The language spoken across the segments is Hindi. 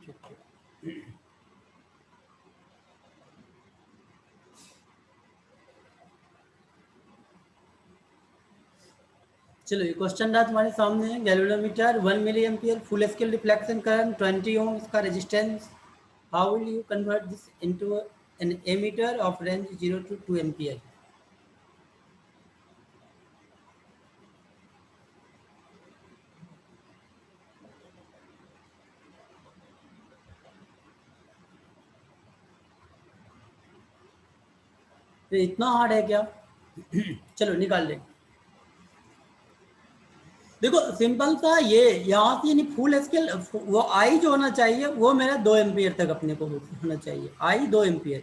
चलो ये क्वेश्चन रहा तुम्हारे सामने, galvanometer 1 milli ampere, full scale reflection current 20 ohm इसका resistance, how will you convert this into an ammeter of range 0 to 2 ampere. तो इतना हार्ड है क्या? चलो निकाल लें। देखो सिंपल सा ये यहाँ से यानी फुल स्केल वो आई जो होना चाहिए वो मेरा 2 एम्पियर तक अपने को होना चाहिए, आई 2 एम्पियर।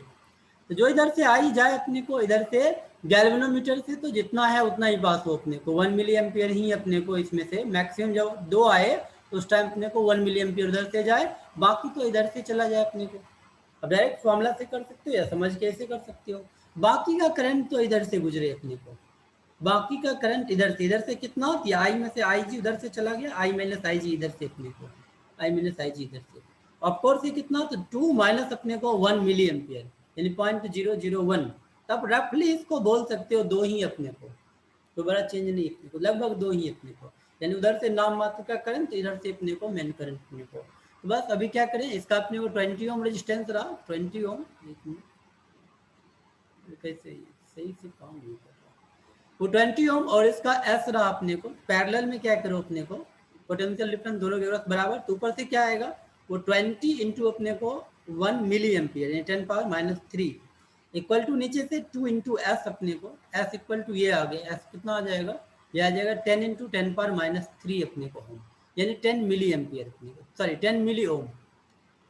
तो जो इधर से आई जाए अपने को इधर से गैल्वेनोमीटर से, तो जितना है उतना ही पास हो अपने को, 1 मिली एम्पियर ही अपने को इसमें से मैक्सिमम। जब 2 आए तो उस टाइम अपने को 1 मिली एम्पियर उधर से जाए, बाकी तो इधर से चला जाए अपने को। अब डायरेक्ट फॉर्मूला से कर सकते हो या समझ के ऐसे कर सकते हो। बाकी का करंट तो इधर से गुजरे अपने को, बाकी का करंट इधर से कितना होती है, आई में से आई जी उधर से चला गया, आई माइनस आई जी इधर से अपने को, आई माइनस आई जी इधर से। ऑफकोर्स ये कितना, तो 2 माइनस अपने को 1 मिली एम्पियर यानी 0.001। तब रफली इसको बोल सकते हो 2 ही अपने को, तो बड़ा चेंज नहीं अपने को, लगभग 2 ही अपने को, यानी उधर से नाम मात्र का करंट, इधर से अपने को मेन करंट अपने को। तो बस अभी क्या करें, इसका अपने को 20 ओम रेजिस्टेंस रहा, 20 ओम। कैसे सही से काम नहीं कर रहा, वो 20 ओम और इसका एस रहा अपने को। पैरेलल में क्या करो अपने को, पोटेंशियल डिफरेंस दोनों के बराबर, तो ऊपर से क्या आएगा वो 20 इंटू अपने को 1 मिली एम्पियर यानी 10⁻³ इक्वल टू नीचे से 2 इंटू एस अपने को, एस इक्वल टू ये आ गया, एस कितना आ जाएगा, ये आ जाएगा 10 इंटू 10⁻³ अपने को ओम, यानी 10 मिली एम्पियर अपने को, सॉरी 10 मिली ओम।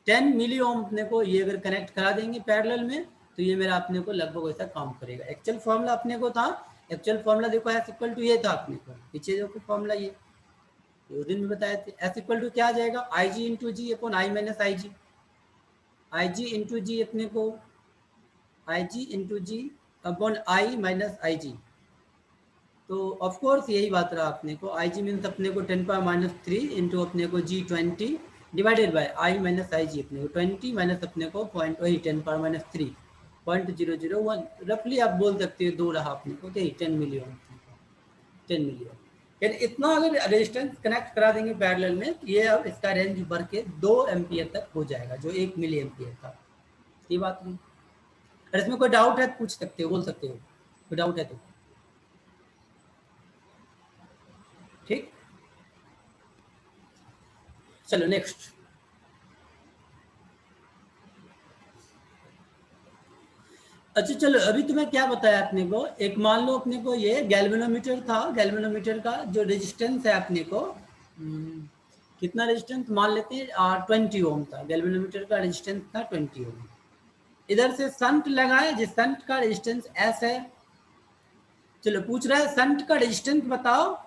10 मिली ओम अपने को ये अगर कनेक्ट करा देंगे पैरेलल में, तो ये मेरा अपने को लगभग वैसा काम करेगा। एक्चुअल फॉर्मूला अपने को था, एक्चुअल फॉर्मूला देखो एस इक्वल टू ये था अपने को, पीछे देखो फॉर्मूला ये उस दिन में बताए थे। एस इक्वल टू क्या आ जाएगा, I G into G upon I minus I G, I G into G अपने को, I G into G upon I minus I G. तो ऑफकोर्स यही बात रहा अपने को, आई जी मीन्स अपने को 10⁻³ इंटू अपने को जी 20 divided by I minus I G अपने को 20 माइनस अपने को पॉइंट वही 10⁻³ 0.001, रफली आप बोल सकते हो 2 रहा अपने को, 10 मिली ओम, 10 मिली ओम। यानी इतना अगर रेजिस्टेंस कनेक्ट करा देंगे पैरेलल में, तो ये अब इसका रेंज बढ़ के 2 एम्पियर तक हो जाएगा, जो 1 मिली एम्पियर था। ये बात नहीं, अगर इसमें कोई डाउट है तो पूछ सकते हो, बोल सकते हो, कोई डाउट है तो। ठीक, चलो नेक्स्ट। अच्छा चलो अभी तुम्हें क्या बताया अपने को, एक मान लो अपने को ये गैल्वेनोमीटर था, गैल्वेनोमीटर का जो रेजिस्टेंस है अपने को कितना रेजिस्टेंस मान लेते हैं 20 ओम था, गैल्वेनोमीटर का रेजिस्टेंस था 20 ओम। इधर से संट लगाए, जिस संट का रेजिस्टेंस एस है। चलो पूछ रहा है संट का रेजिस्टेंस बताओ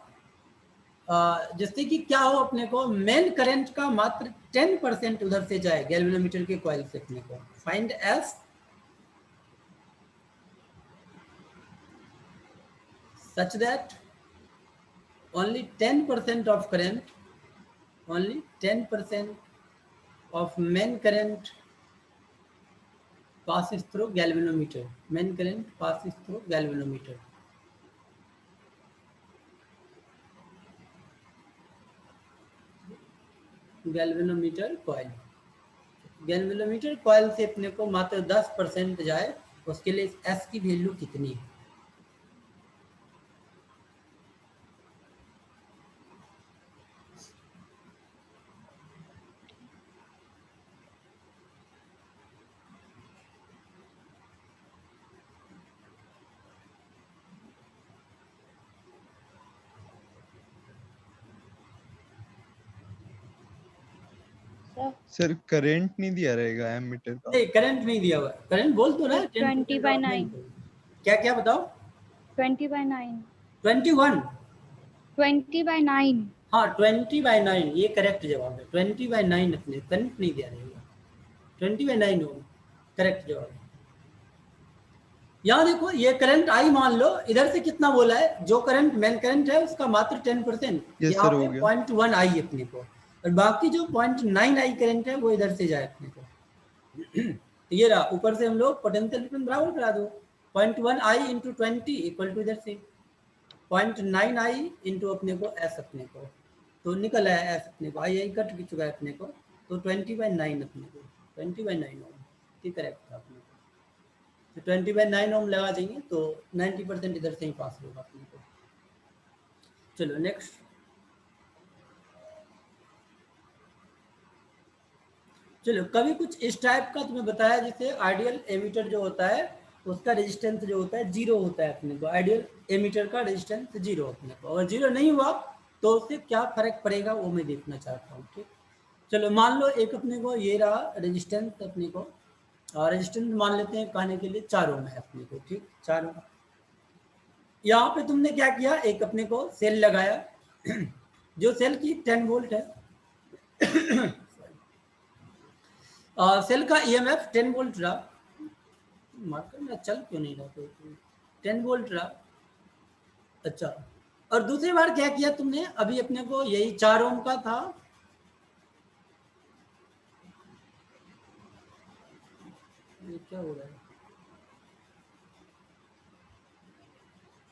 जिससे कि क्या हो अपने को मेन करंट का मात्र 10% उधर से जाए गैल्वेनोमीटर के कॉइल से अपने को, find S such that only 10% of current, only 10% of main current passes through galvanometer, main current passes through galvanometer। Galvanometer coil, galvanometer coil से अपने को मात्र 10% जाए, उसके लिए एस की वैल्यू कितनी है। सर करंट नहीं दिया रहेगा एमीटर का, नहीं करंट नहीं दिया हुआ, करंट बोल तो रहा है 20/9। क्या क्या बताओ, 20/9, 21, 20/9। हाँ 20/9 ये करेक्ट जवाब है, 20/9 अपने करंट नहीं दिया रहेगा, 20/9 होगा करेक्ट जवाब है। यहाँ देखो ये करंट आई मान लो, इधर से कितना बोला है, जो करंट मेन करंट है उसका मात्र 10%, yes, यहाँ हो पे गया। 0.1 आई अपने को, और बाकी जो 0.9 आई करंट है वो इधर से जाए अपने को। ये रहा, ऊपर से हम लोग पोटेंशियल डिफरेंस बराबर करा दो, 0.1 आई इंटू 20 इक्वल टू इधर से 0.9 आई इंटू अपने को एस अपने को, तो निकल आया एस अपने को, आई कट चुका है अपने को, तो 20/9 अपने को, 20/9 ओम, ठीक करेक्ट था अपने को। तो 20/9 ओम लगा देंगे तो 90% इधर से ही पास होगा अपने को। चलो नेक्स्ट। चलो कभी कुछ इस टाइप का तुम्हें बताया, जैसे आइडियल एमीटर जो होता है उसका रेजिस्टेंस जो होता है जीरो होता है अपने को, आइडियल एमीटर का रेजिस्टेंस जीरो अपने को, अगर जीरो नहीं हुआ तो उससे क्या फर्क पड़ेगा वो मैं देखना चाहता हूँ, ठीक। चलो मान लो एक अपने को ये रहा रेजिस्टेंस अपने को, और रेजिस्टेंस मान लेते हैं कहने के लिए 4 ओम है अपने को, ठीक 4 ओम। यहाँ पे तुमने क्या किया, एक अपने को सेल लगाया जो सेल की 10 वोल्ट है सेल का ईएमएफ 10 वोल्ट रहा, मार्कर में चल क्यों नहीं रहा, तो 10 वोल्ट रहा। अच्छा, और दूसरी बार क्या किया तुमने, अभी अपने को यही 4 ओम का था, ये क्या हो रहा है,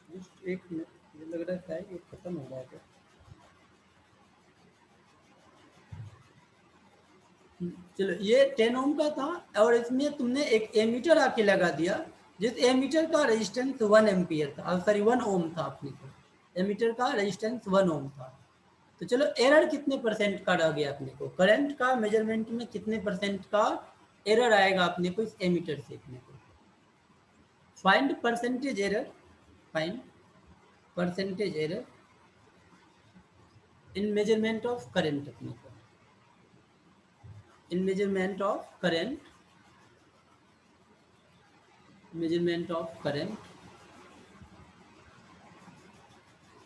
जस्ट एक मिनट, मुझे लग रहा है ये खत्म हो रहा है। चलो ये 10 ओम का था, और इसमें तुमने एक एमीटर आके लगा दिया, जिस एमीटर का रेजिस्टेंस 1 एम्पियर था, सॉरी 1 ओम था अपने को, एमीटर का रेजिस्टेंस 1 ओम था। तो चलो एरर कितने परसेंट का रह गया अपने को, करंट का मेजरमेंट में कितने परसेंट का एरर आएगा अपने को इस एमीटर से अपने को, find percentage error, find percentage error in measurement of current अपने को, इन measurement of current, measurement of current,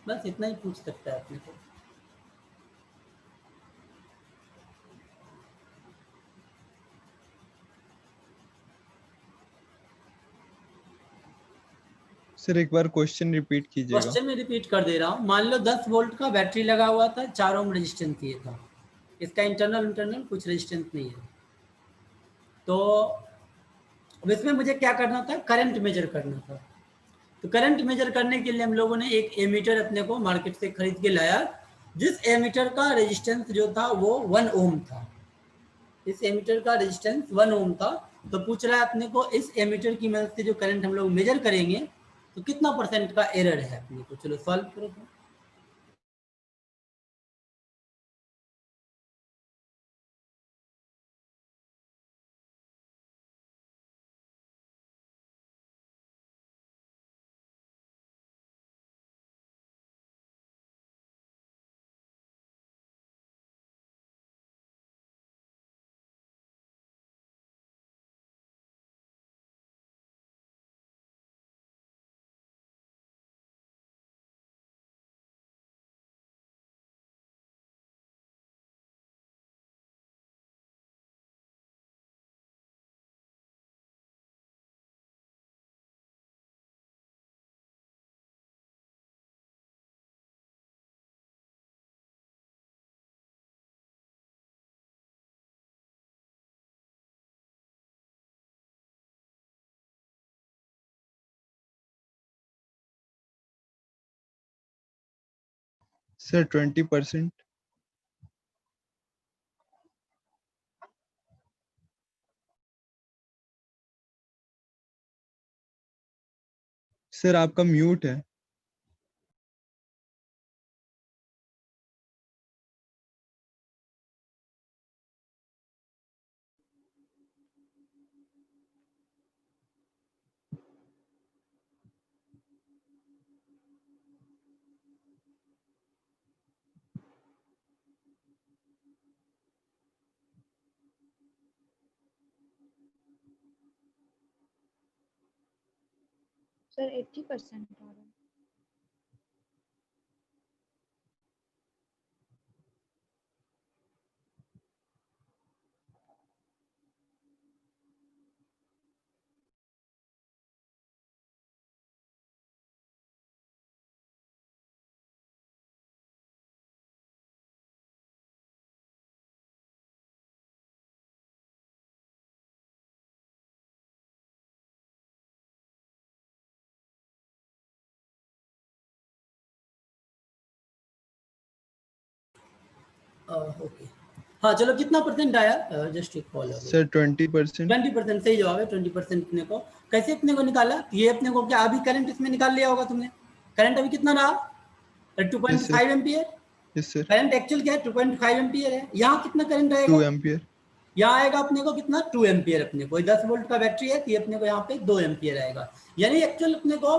बस इतना ही पूछ सकता है अपने को। सर एक बार क्वेश्चन रिपीट कीजिएगा। क्वेश्चन में रिपीट कर दे रहा हूँ, मान लो 10 वोल्ट का बैटरी लगा हुआ था, 4 ओम रेजिस्टेंस ये था, इसका इंटरनल कुछ रेजिस्टेंस नहीं है, तो अब इसमें मुझे क्या करना था, करंट मेजर करना था। तो करंट मेजर करने के लिए हम लोगों ने एक एमीटर अपने को मार्केट से खरीद के लाया, जिस एमीटर का रेजिस्टेंस जो था वो 1 ओम था, इस एमीटर का रेजिस्टेंस 1 ओम था। तो पूछ रहा है अपने को इस एमीटर की मदद से जो करंट हम लोग मेजर करेंगे तो कितना परसेंट का एरर है अपने को, चलो सॉल्व करो तो। सर 20%। सर आपका म्यूट है। सर 80% आ रहा है। ओके, हाँ चलो, कितना परसेंट आया? जस्ट एक कॉल आ गई। सर 20%। 20% सही जवाब है। 20% अपने को कैसे अपने को निकाला? ये अपने को क्या अभी करंट इसमें निकाल लिया होगा तुमने? करंट अभी कितना रहा? Yes 2.5 sir, ampere. Yes sir, current actual क्या है? 2.5 एम्पियर है। यहाँ कितना करंट 2 आएगा? एम्पियर। यहाँ आएगा अपने को कितना? 2 एम्पियर। अपने को 10 वोल्ट का बैटरी है, तो ये अपने को यहाँ पे 2 एम्पियर आएगा। यानी एक्चुअल अपने को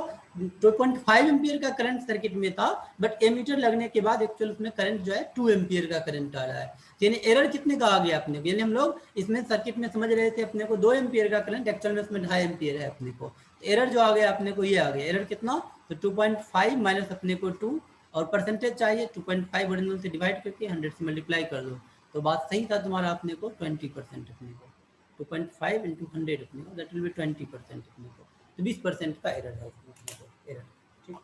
2.5 एम्पियर का करंट सर्किट में था, बट एमीटर लगने के बाद एक्चुअल उसमें करंट जो है 2 एम्पियर का करंट आ रहा है। यानी एरर कितने का आ गया अपने को? यानी हम लोग इसमें सर्किट में समझ रहे थे अपने को 2 एम्पियर का करंट, एक्चुअल में उसमें 2.5 एम्पियर है अपने को। एरर जो आ गया अपने को, ये आ गया एरर कितना? तो 2.5 माइनस अपने को 2, और परसेंटेज चाहिए 2.5 ओरिजिनल से डिवाइड करके 100 से मल्टीप्लाई कर दो, तो बात सही था तुम्हारा अपने को 20% अपने को 2.5 इंटू 100 अपने को दैट विल बी 20% अपने को, तो 20% का एरर है उसमें अपने को एरर। ठीक,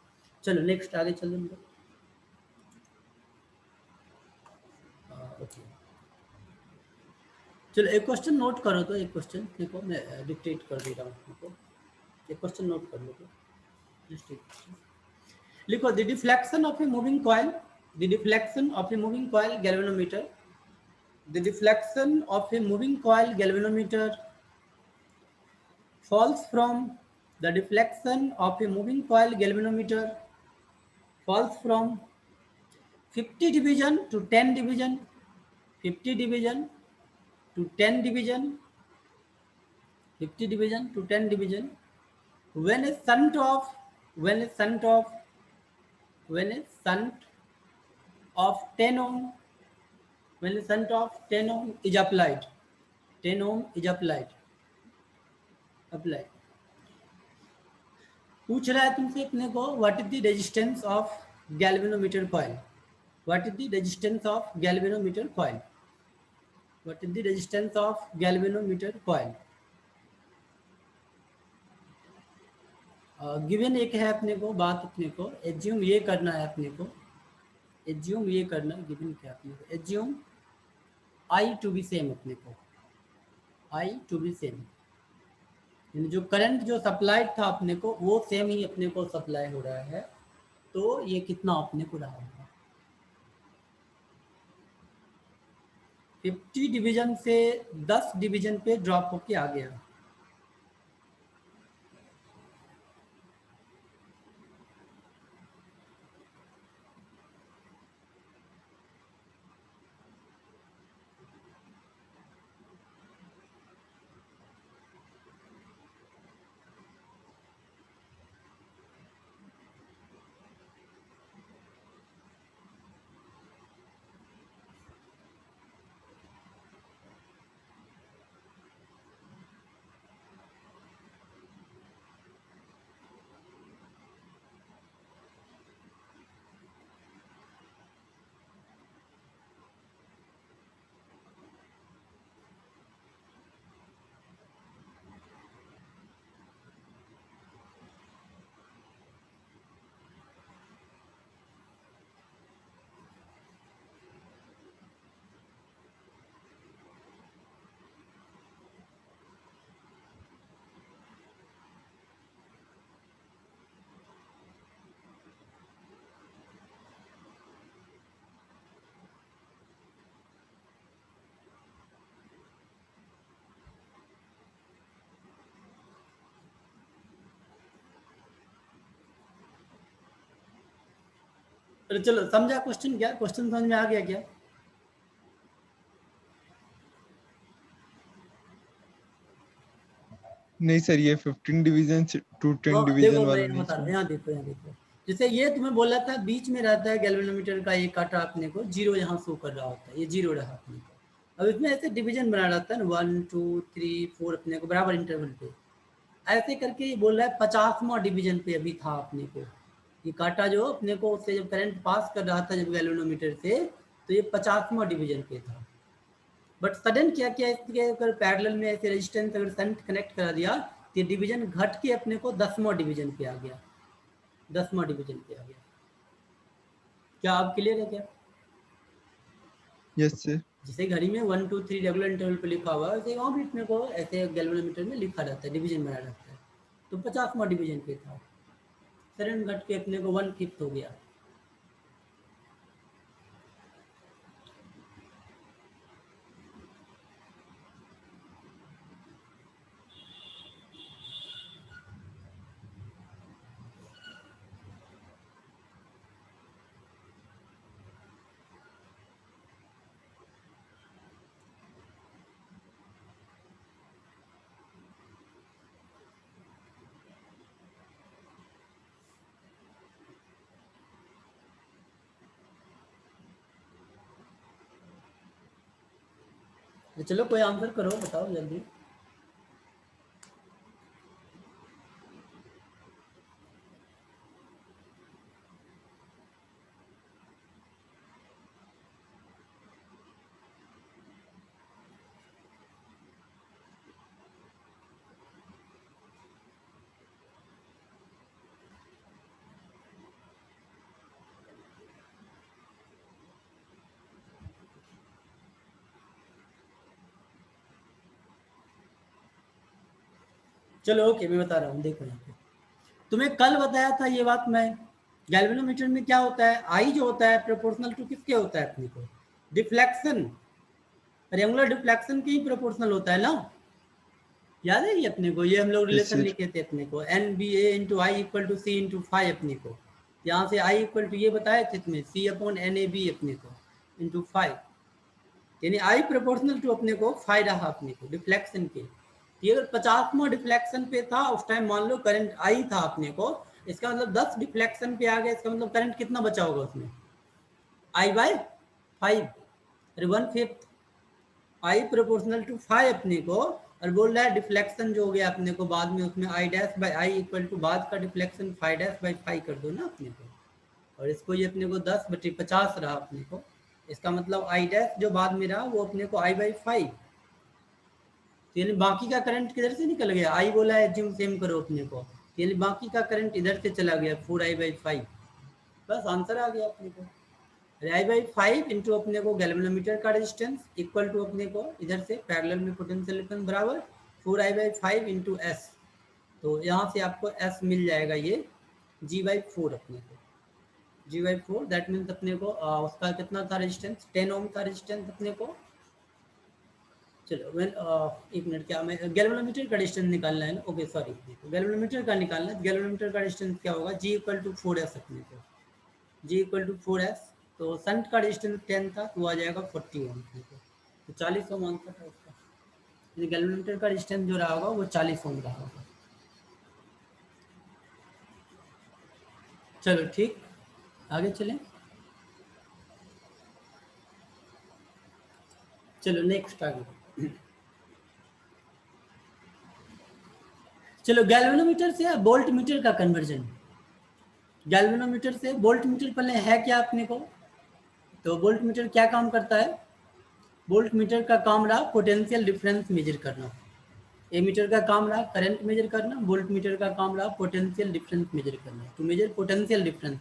चलो नेक्स्ट आगे चलो हम लोग। ओके, चलो एक क्वेश्चन नोट करो, तो एक क्वेश्चन देखो मैं डिक्टेट कर दे रहा हूँ आपको, एक क्वेश्चन नोट कर लो। जस्ट लिखो, the deflection of a moving coil, the deflection of a moving coil galvanometer, the deflection of a moving coil galvanometer falls from the deflection of a moving coil galvanometer falls from 50 division to 10 division, 50 division to 10 division, 50 division to 10 division when a shunt of when a shunt of when a shunt of 10 ohm when a shunt of 10 ohm is applied, 10 ohm is applied. पूछ रहा है तुमसे अपने को, what is the resistance of galvanometer coil, what is the resistance of galvanometer coil, what is the resistance of galvanometer coil. Given एक है अपने को, बात अपने को एज्यूम ये करना है अपने को, एज्यूम ये करना है, गिवन क्या अपने को, assume I to be same अपने को, आई टू बी सेम, यानी जो करंट जो सप्लाइड था अपने को वो सेम ही अपने को सप्लाई हो रहा है, तो ये कितना अपने को रहा होगा? 50 डिवीजन से 10 डिवीजन पे ड्रॉप होके आ गया। तो चलो समझा क्वेश्चन, क्या क्वेश्चन समझ में आ गया क्या? नहीं सर, ये 15 डिवीजन टू 10 डिवीजन देखो मैं वाला यहाँ नहीं बता रहा हूँ, समझ। यहाँ देखो, यहाँ देखो, जैसे ये तुम्हें बोला था बीच में रहता है गैल्वेनोमीटर का एक कांटा अपने को, जीरो यहाँ शो कर रहा होता है, ये जीरो रहा अपने को। अब इसमें ऐसे डिवीजन बना रहता है ना, 1 2 3 4 अपने को बराबर इंटरवल पे, ऐसे करके ये बोल रहा है 50वां डिवीजन पे अभी था अपने को ये कांटा, जो अपने को उससे जब करंट पास कर रहा था जब गैल्वेनोमीटर से, तो ये 50वां डिवीजन पे था। बट सडन क्या किया, इसके अगर पैरेलल में ऐसे रेजिस्टेंस अगर शंट कनेक्ट करा दिया, तो ये डिवीजन घट के अपने को 10वां डिवीजन पे आ गया, 10वां डिवीजन पे आ गया। क्या आप क्लियर है क्या? Yes sir. जैसे घड़ी में 1 2 3 रेगुलर इंटरवल पे लिखा हुआ है, वैसे वहाँ भी अपने को ऐसे गैल्वेनोमीटर में लिखा रहता है, डिवीजन बना रहता है, तो 50वां डिवीजन पे था, सडन घट के अपने को 1/5 हो गया। तो चलो कोई आंसर करो, बताओ जल्दी। चलो ओके, मैं बता रहा हूँ, देखो यहाँ पे तुम्हें कल बताया था ये बात मैं, गैल्वेनोमीटर में क्या होता है, आई जो होता है प्रोपोर्शनल टू किसके होता है अपने को, डिफ्लेक्शन, रेगुलर डिफ्लेक्शन के ही प्रोपोर्शनल होता है ना, याद है ये अपने को, ये हम लोग यस रिलेशन सर। लिखे थे अपने को, n B A into I equal to C into five अपने को, यहाँ से आई इक्वल टू ये बताए थे तुम्हें सी अपॉन एन ए बी अपने को इंटू फाइव, यानी आई प्रोपोर्शनल टू अपने को फाइव रहा अपने को डिफ्लेक्शन के। ये अगर 50वां डिफ्लेक्शन पे था उस टाइम, मान लो करंट आई था अपने को, इसका मतलब 10 डिफ्लेक्शन पे आ गया, इसका मतलब करंट कितना बचा होगा उसमें, आई बाय 5, अरे 1/5, आई प्रोपोर्शनल टू 5 अपने को, और बोल रहा है डिफ्लेक्शन जो हो गया अपने को बाद में, उसमें I dash by I equal to बाद का डिफ्लेक्शन 5 डैश बाई 5 कर दो ना अपने को, और इसको ये अपने को 10/50 रहा अपने को, इसका मतलब आई डैश जो बाद में रहा वो अपने को आई बाई 5, यानी बाकी का करंट किधर से निकल गया, आई बोला है जिम सेम करो अपने को, यानी बाकी का करंट इधर से चला गया 4I/5, बस आंसर आ गया अपने को, I/5 इंटू अपने को गैल्वेनोमीटर का रेजिस्टेंस इक्वल टू अपने को इधर से पैरेलल में पोटेंशियल डिफरेंस बराबर 4I/5 इंटू एस, तो यहाँ से आपको एस मिल जाएगा ये G/4 अपने को, G/4 दैट मीन्स अपने को उसका कितना था रेजिस्टेंस, 10 ओम था रेजिस्टेंस अपने को। चलो एक मिनट, क्या मैं गैल्वेनोमीटर का डिस्टेंस निकालना है ना, ओके सॉरी, गैल्वेनोमीटर का निकालना है, गैल्वेनोमीटर का डिस्टेंस क्या होगा, G इक्वल टू 4S अपने को, G इक्वल टू 4S, तो शंट का डिस्टेंस 10 था तो आ जाएगा 40 ओम, तो 40 ओम आंसर था उसका, यानी गैल्वेनोमीटर का डिस्टेंस जो रहा होगा वो 40 ओम रहा होगा। चलो ठीक, आगे चलें, चलो नेक्स्ट आगे, चलो गैल्वेनोमीटर से वोल्ट मीटर का कन्वर्जन, गैल्वेनोमीटर से वोल्ट मीटर पहले है क्या अपने को, तो वोल्ट मीटर क्या काम करता है, वोल्ट मीटर का काम रहा पोटेंशियल डिफरेंस मेजर करना, ए मीटर का काम रहा करंट मेजर करना, वोल्ट मीटर का काम रहा पोटेंशियल डिफरेंस मेजर करना, to measure potential difference,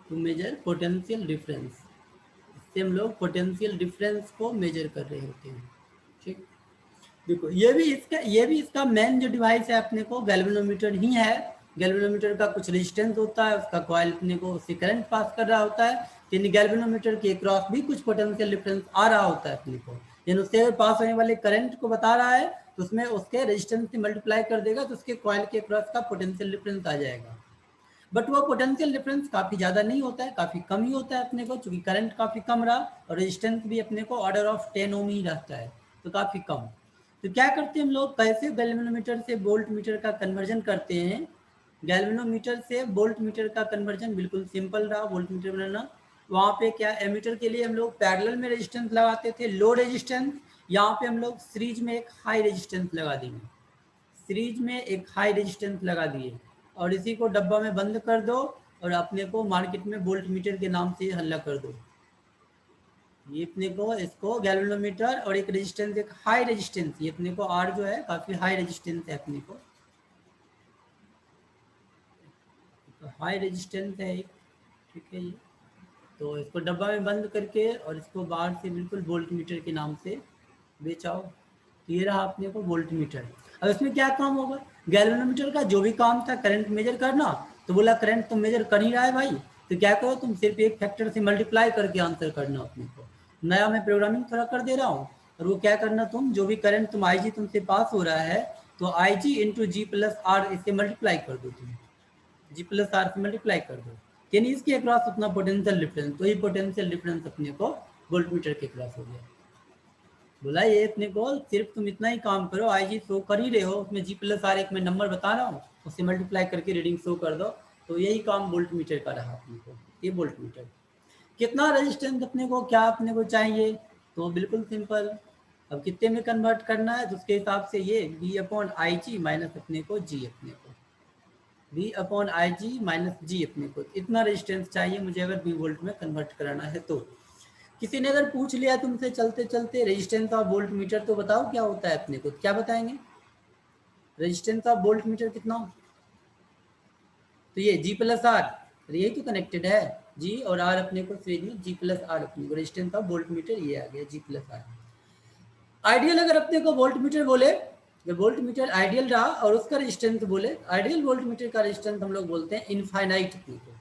to measure potential difference, इससे हम लोग पोटेंशियल डिफरेंस को मेजर कर रहे होते हैं, ठीक। देखो ये भी इसका मेन जो डिवाइस है अपने को गैल्वेनोमीटर ही है, गैल्वेनोमीटर का कुछ रेजिस्टेंस होता है, उसका कॉइल अपने को उससे करंट पास कर रहा होता है, यानी गैल्वेनोमीटर के क्रॉस भी कुछ पोटेंशियल डिफरेंस आ रहा होता है अपने को, यानी उससे पास होने वाले करंट को बता रहा है, तो उसमें उसके रेजिस्टेंस से मल्टीप्लाई कर देगा तो उसके कॉइल के क्रॉस का पोटेंशियल डिफरेंस आ जाएगा, बट वो पोटेंशियल डिफरेंस काफी ज्यादा नहीं होता है, काफी कम ही होता है अपने को, क्योंकि करंट काफी कम रहा और रेजिस्टेंस भी अपने को ऑर्डर ऑफ 10 ओम ही रहता है, तो काफी कम। तो क्या करते हैं हम लोग, कैसे गैल्वेनोमीटर से वोल्ट मीटर का कन्वर्जन करते हैं, गैल्वेनोमीटर से वोल्ट मीटर का कन्वर्जन बिल्कुल सिंपल रहा, वोल्ट मीटर बनाना, वहाँ पे क्या एमीटर के लिए हम लोग पैरेलल में रेजिस्टेंस लगाते थे लो रेजिस्टेंस, यहाँ पे हम लोग सीरीज में एक हाई रेजिस्टेंस लगा देंगे, सीरीज में एक हाई रेजिस्टेंस लगा दिए और इसी को डब्बा में बंद कर दो और अपने को मार्केट में वोल्ट मीटर के नाम से हल्ला कर दो, ये अपने को इसको गैल्वेनोमीटर और एक रेजिस्टेंस एक हाई रेजिस्टेंस, ये अपने को आर जो है काफी हाई रेजिस्टेंस है अपने को, तो हाई रेजिस्टेंस है एक, ठीक है ये, तो इसको डब्बा में बंद करके और इसको बाहर से बिल्कुल वोल्ट मीटर के नाम से बेचाओ, तो ये रहा अपने को वोल्ट मीटर। अब इसमें क्या काम होगा, गैल्वेनोमीटर का जो भी काम था करंट मेजर करना, तो बोला करंट तो मेजर कर ही रहा है भाई, तो क्या करो तुम सिर्फ एक फैक्टर से मल्टीप्लाई करके आंसर करना अपने को, नया मैं प्रोग्रामिंग थोड़ा कर दे रहा हूँ, और वो क्या करना तुम जो भी करंट तुम आई जी तुमसे पास हो रहा है, तो आई G into G plus are इससे मल्टीप्लाई कर दो, तुम जी प्लस आर से मल्टीप्लाई कर दो, यानी इसके अक्रॉस उतना पोटेंशियल डिफरेंस, तो ये पोटेंशियल डिफरेंस अपने को वोल्ट मीटर के अक्रॉस हो गया। बोला ये अपने को सिर्फ तुम इतना ही काम करो, आई जी शो कर ही रहे हो, उसमें जी प्लस आर एक मैं नंबर बता रहा हूँ उससे मल्टीप्लाई करके रीडिंग शो कर दो, तो यही काम वोल्ट मीटर का रहा अपने को, ये वोल्ट मीटर। कितना रेजिस्टेंस अपने को क्या अपने को चाहिए, तो बिल्कुल सिंपल, अब कितने में कन्वर्ट करना है तो उसके हिसाब से ये V upon I G minus अपने को जी, अपने को V upon I G minus G अपने को इतना रेजिस्टेंस चाहिए मुझे अगर V वोल्ट में कन्वर्ट कराना है। तो किसी ने अगर पूछ लिया तुमसे चलते चलते रेजिस्टेंस ऑफ वोल्ट मीटर, तो बताओ क्या होता है अपने को, क्या बताएंगे रेजिस्टेंस ऑफ वोल्ट मीटर कितना, तो ये G प्लस आर, यही तो कनेक्टेड है G और R अपने को सीरीज में G प्लस आर अपने को रेजिस्टेंस ऑफ वोल्ट मीटर ये आ गया G प्लस आर। आइडियल अगर अपने को वोल्ट मीटर बोले, जब वोल्ट मीटर आइडियल रहा और उसका रेजिस्टेंस बोले, आइडियल वोल्ट मीटर का रेजिस्टेंस हम लोग बोलते हैं इनफाइनाइट अपने को,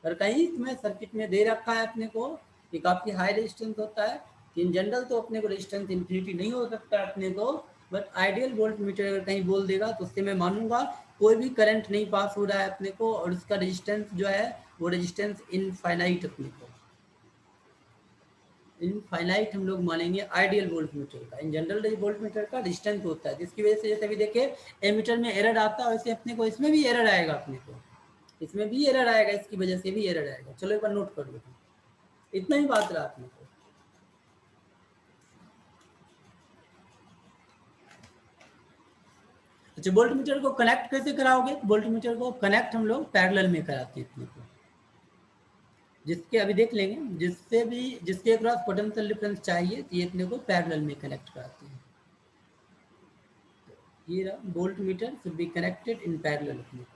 और कहीं इसमें सर्किट में दे रखा है अपने को कि काफ़ी हाई रेजिस्टेंस होता है, इन जनरल तो अपने को रेजिस्टेंस इन्फिनिटी नहीं हो सकता अपने को, बट आइडियल वोल्ट मीटर अगर कहीं बोल देगा तो उससे मैं मानूंगा कोई भी करंट नहीं पास हो रहा है अपने को, और उसका रेजिस्टेंस जो है वो रेजिस्टेंस इनफाइनाइट अपने को, इनफाइनाइट हम लोग मानेंगे आइडियल वोल्ट मीटर का। इन जनरल वोल्ट मीटर का डिस्टेंस होता है, जिसकी वजह से जैसे अभी देखिए एमीटर में एरर आता है, वैसे अपने को इसमें भी एरर आएगा, अपने को इसमें भी एरर आएगा, इसकी वजह से भी एरर आएगा। चलो एक बार नोट कर लो, इतना ही बात रहा अपने को। अच्छा, वोल्ट मीटर को कनेक्ट कैसे कराओगे, वोल्ट मीटर को कनेक्ट हम लोग पैरेलल में कराते हैं अपने को, जिसके अभी देख लेंगे, जिससे भी जिसके अक्रॉस पोटेंशियल डिफरेंस चाहिए तो ये अपने को पैरेलल में कनेक्ट कराते हैं। ये रहा volt meter should be connected in parallel अपने को।